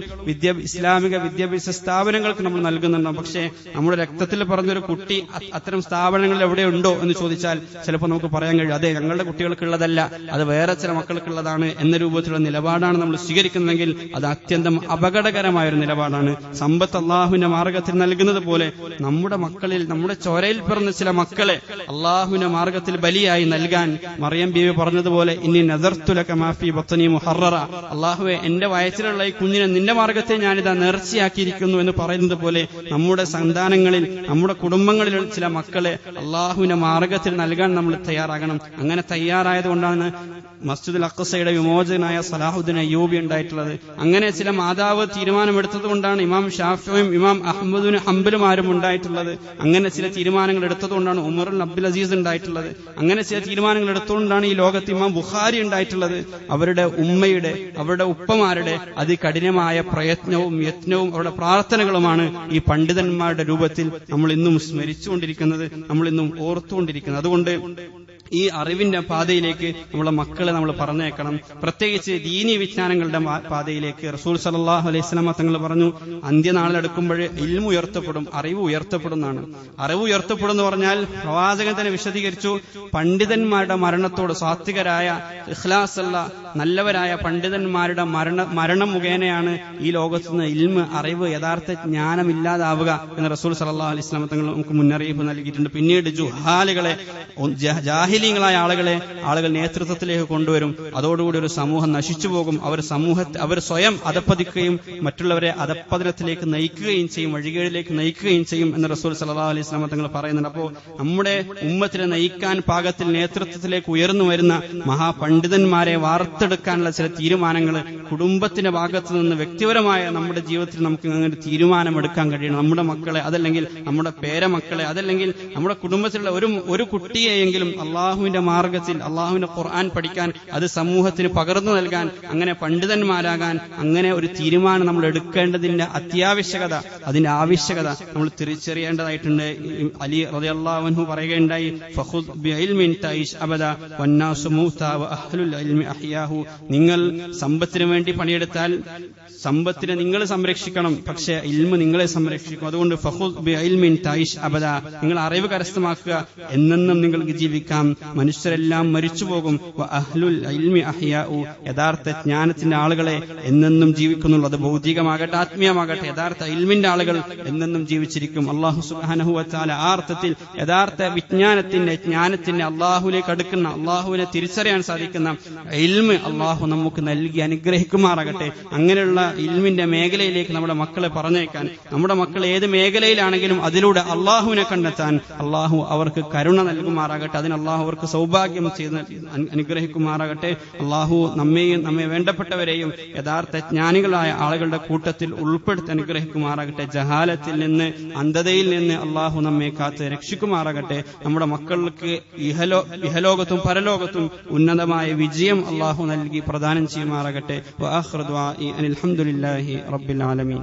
ഇസ്ലാമിക വിദ്യാഭ്യാസ സ്ഥാപനങ്ങൾക്ക് നമ്മൾ നൽകുന്നുണ്ടാവും. പക്ഷേ നമ്മുടെ രക്തത്തിൽ പറഞ്ഞൊരു കുട്ടി അത്തരം സ്ഥാപനങ്ങളിൽ എവിടെയുണ്ടോ എന്ന് ചോദിച്ചാൽ ചിലപ്പോൾ നമുക്ക് പറയാൻ കഴിയും, അതെ ഞങ്ങളുടെ കുട്ടികൾക്കുള്ളതല്ല, അത് വേറെ ചില മക്കൾക്കുള്ളതാണ് എന്ന രൂപത്തിലുള്ള നിലപാടാണ് നമ്മൾ സ്വീകരിക്കുന്നതെങ്കിൽ അത് അത്യന്തം അപകടകരമായ ഒരു നിലപാടാണ്. സമ്പത്ത് അള്ളാഹുവിന്റെ മാർഗത്തിൽ നൽകുന്നത് പോലെ നമ്മുടെ മക്കളിൽ, നമ്മുടെ ചോരയിൽ പിറന്ന ചില മക്കളെ അള്ളാഹുവിന്റെ മാർഗത്തിൽ ബലിയായി നൽകാൻ മറിയം ബീവി പറഞ്ഞതുപോലെ ഇന്നി നദർതു ലക മാ ഫീ ബത്നി മുഹററ, അള്ളാഹുവെ എന്റെ വയറ്റിലുള്ള ഈ കുഞ്ഞിനെ നിന്റെ മാർഗത്തെ ഞാനിതാ നേർച്ചയാക്കിയിരിക്കുന്നു എന്ന് പറയുന്നത് പോലെ നമ്മുടെ സന്താനങ്ങളിൽ, നമ്മുടെ കുടുംബങ്ങളിൽ ചില മക്കളെ അള്ളാഹുവിന്റെ മാർഗത്തിൽ നൽകാൻ നമ്മൾ തയ്യാറാകണം. അങ്ങനെ തയ്യാറായതുകൊണ്ടാണ് മസ്ജിദുൽ അഖ്സയുടെ വിമോചകനായ സലാഹുദ്ദീൻ അയ്യൂബി ഉണ്ടായിട്ടുള്ളത്. അങ്ങനെ ചില മാതാവ് തീരുമാനമെടുത്തത് കൊണ്ടാണ് ഇമാം ഷാഫിയും ഇമാം അഹ്മദുൻ ഹംബലുമാരും ഉണ്ടായിട്ടുള്ളത്. അങ്ങനെ ചില തീരുമാനങ്ങൾ എടുത്തതുകൊണ്ടാണ് ഉമറുൽ അബ്ദുൽ അസീസ് ഉണ്ടായിട്ടുള്ളത്. അങ്ങനെ ചില തീരുമാനങ്ങൾ എടുത്തുകൊണ്ടാണ് ഈ ലോകത്ത് ഇമാം ബുഖാരി ഉണ്ടായിട്ടുള്ളത്. അവരുടെ ഉമ്മയുടെ, അവരുടെ ഉപ്പമാരുടെ അതികഠിനമായ പ്രയത്നവും യത്നവും അവരുടെ പ്രാർത്ഥനകളുമാണ് ഈ പണ്ഡിതന്മാരുടെ രൂപത്തിൽ നമ്മൾ ഇന്നും സ്മരിച്ചുകൊണ്ടിരിക്കുന്നത്, നമ്മൾ ഇന്നും ഓർത്തുകൊണ്ടിരിക്കുന്നത്. അതുകൊണ്ട് ഈ അറിവിന്റെ പാതയിലേക്ക് നമ്മളെ മക്കളെ നമ്മൾ പറഞ്ഞേക്കണം. പ്രത്യേകിച്ച് ദീനീ വിജ്ഞാനങ്ങളുടെ പാതയിലേക്ക്. റസൂൽ സല്ലല്ലാഹു അലൈഹി വസല്ലം തങ്ങൾ പറഞ്ഞു, അന്ത്യനാളിലെടുക്കുമ്പോൾ ഇൽമു ഉയർത്തപ്പെടും, അറിവ് ഉയർത്തപ്പെടുന്നതാണ്. അറിവ് ഉയർത്തപ്പെടും എന്ന് പറഞ്ഞാൽ പ്രവാചകൻ തന്നെ വിശദീകരിച്ചു, പണ്ഡിതന്മാരുടെ മരണത്തോട്, സാത്വികരായ ഇഖ്ലാസുള്ള നല്ലവരായ പണ്ഡിതന്മാരുടെ മരണം മുഖേനയാണ് ഈ ലോകത്തുനിന്ന് ഇൽമ്, അറിവ്, യഥാർത്ഥ ജ്ഞാനം ഇല്ലാതാവുക എന്ന് റസൂൽ സല്ലല്ലാഹു അലൈഹി വസല്ലം തങ്ങൾ നമുക്ക് മുന്നറിയിപ്പ് നൽകിയിട്ടുണ്ട്. പിന്നീട് ജുഹാലുകളെ, ജാഹിലീങ്ങളായ ആളുകൾ നേതൃത്വത്തിലേക്ക് കൊണ്ടുവരും. അതോടുകൂടി ഒരു സമൂഹം നശിച്ചു പോകും. അവർ സ്വയം അധപ്പതിക്കുകയും മറ്റുള്ളവരെ അധപ്പതനത്തിലേക്ക് നയിക്കുകയും ചെയ്യും, വഴികേടിലേക്ക് നയിക്കുകയും ചെയ്യും എന്ന് റസൂൽ സല്ലല്ലാഹു അലൈഹി വസല്ലം തങ്ങൾ പറയുന്നുണ്ട്. അപ്പോൾ നമ്മുടെ ഉമ്മത്തിനെ നയിക്കാൻ പാകത്തിൽ നേതൃത്വത്തിലേക്ക് ഉയർന്നു വരുന്ന മഹാപണ്ഡിതന്മാരെ വാർത്തെടുക്കാനുള്ള ചില തീരുമാനങ്ങൾ കുടുംബത്തിന്റെ ഭാഗത്ത് നിന്ന്, വ്യക്തിപരമായ നമ്മുടെ ജീവിതത്തിൽ നമുക്ക് അങ്ങനെ തീരുമാനമെടുക്കാൻ കഴിയണം. നമ്മുടെ മക്കളെ, അതല്ലെങ്കിൽ നമ്മുടെ പേരമക്കളെ, അതല്ലെങ്കിൽ നമ്മുടെ കുടുംബത്തിലുള്ള ഒരു കുട്ടിയെയെങ്കിലും അള്ളാഹുവിന്റെ മാർഗത്തിൽ, അള്ളാഹുവിന്റെ ഖുർആൻ പഠിക്കാൻ, അത് സമൂഹത്തിന് പകർന്നു നൽകാൻ, അങ്ങനെ പണ്ഡിതന്മാരാകാൻ, അങ്ങനെ ഒരു തീരുമാനം നമ്മൾ എടുക്കേണ്ടതിന്റെ അത്യാവശ്യകത, അതിന്റെ ആവശ്യകത നമ്മൾ തിരിച്ചറിയേണ്ടതായിട്ടുണ്ട്. അലി റളിയല്ലാഹു അൻഹു പറയുകയുണ്ടായി, ഫഖുദ് ബിഇൽമിൻ തഈഷ് അബദ വന്നാസു മൂതാ വഅഹ്ലുൽ ഇൽമി അഹ്യാഹു. നിങ്ങൾ സമ്പത്തിന് വേണ്ടി പണിയെടുത്താൽ സമ്പത്തിനെ നിങ്ങൾ സംരക്ഷിക്കണം, പക്ഷേ ഇൽമ് നിങ്ങളെ സംരക്ഷിക്കും. അതുകൊണ്ട് ഫഖുദ് ബിഇൽമിൻ തഈഷ് അബദ, നിങ്ങൾ അറിവ് കരസ്ഥമാക്കുക, എന്നെന്നും നിങ്ങൾക്ക് ജീവിക്കാം. മനുഷ്യരെല്ലാം മരിച്ചുപോകും. അഹ്ലുൽ ഇൽമി അഹ്യാഉ, യഥാർത്ഥ ജ്ഞാനത്തിന്റെ ആളുകളെ എന്നെന്നും ജീവിക്കുന്നുള്ളൂ. അത് ഭൗതികമാകട്ടെ ആത്മീയമാകട്ടെ, യഥാർത്ഥ ഇൽമിന്റെ ആളുകൾ എന്നെന്നും ജീവിച്ചിരിക്കും. അല്ലാഹു സുബ്ഹാനഹു വ തആല ആ അർത്ഥത്തിൽ യഥാർത്ഥ വിജ്ഞാനത്തിന്റെ, ജ്ഞാനത്തിന്റെ, അള്ളാഹുവിലേക്ക് അടുക്കുന്ന, അള്ളാഹുവിനെ തിരിച്ചറിയാൻ സാധിക്കുന്ന ഇൽമ് അള്ളാഹു നമുക്ക് നൽകി അനുഗ്രഹിക്കുമാറാകട്ടെ. അങ്ങനെയുള്ള ഇൽമിന്റെ മേഖലയിലേക്ക് നമ്മുടെ മക്കളെ പറഞ്ഞേക്കാൻ, നമ്മുടെ മക്കൾ ഏത് മേഖലയിലാണെങ്കിലും അതിലൂടെ അള്ളാഹുവിനെ കണ്ടെത്താൻ അള്ളാഹു അവർക്ക് കരുണ നൽകുമാറാകട്ടെ. അതിന് അള്ളാഹു അവർക്ക് സൗഭാഗ്യം ചെയ്ത് അനുഗ്രഹിക്കുമാറാകട്ടെ. അള്ളാഹു നമ്മെയും നമ്മെ വേണ്ടപ്പെട്ടവരെയും യഥാർത്ഥ ജ്ഞാനികളായ ആളുകളുടെ കൂട്ടത്തിൽ ഉൾപ്പെടുത്തി അനുഗ്രഹിക്കുമാറാകട്ടെ. ജഹാലത്തിൽ നിന്ന്, അന്ധതയിൽ നിന്ന് അള്ളാഹു നമ്മെ കാത്ത് രക്ഷിക്കുമാറാകട്ടെ. നമ്മുടെ മക്കൾക്ക് ഇഹലോകത്തും പരലോകത്തും ഉന്നതമായ വിജയം അള്ളാഹു നൽകി പ്രദാനം ചെയ്യുമാറാകട്ടെ. വആഖിറു ദുആഇ അനിൽ ഹംദുലില്ലാഹി റബ്ബിൽ ആലമീൻ.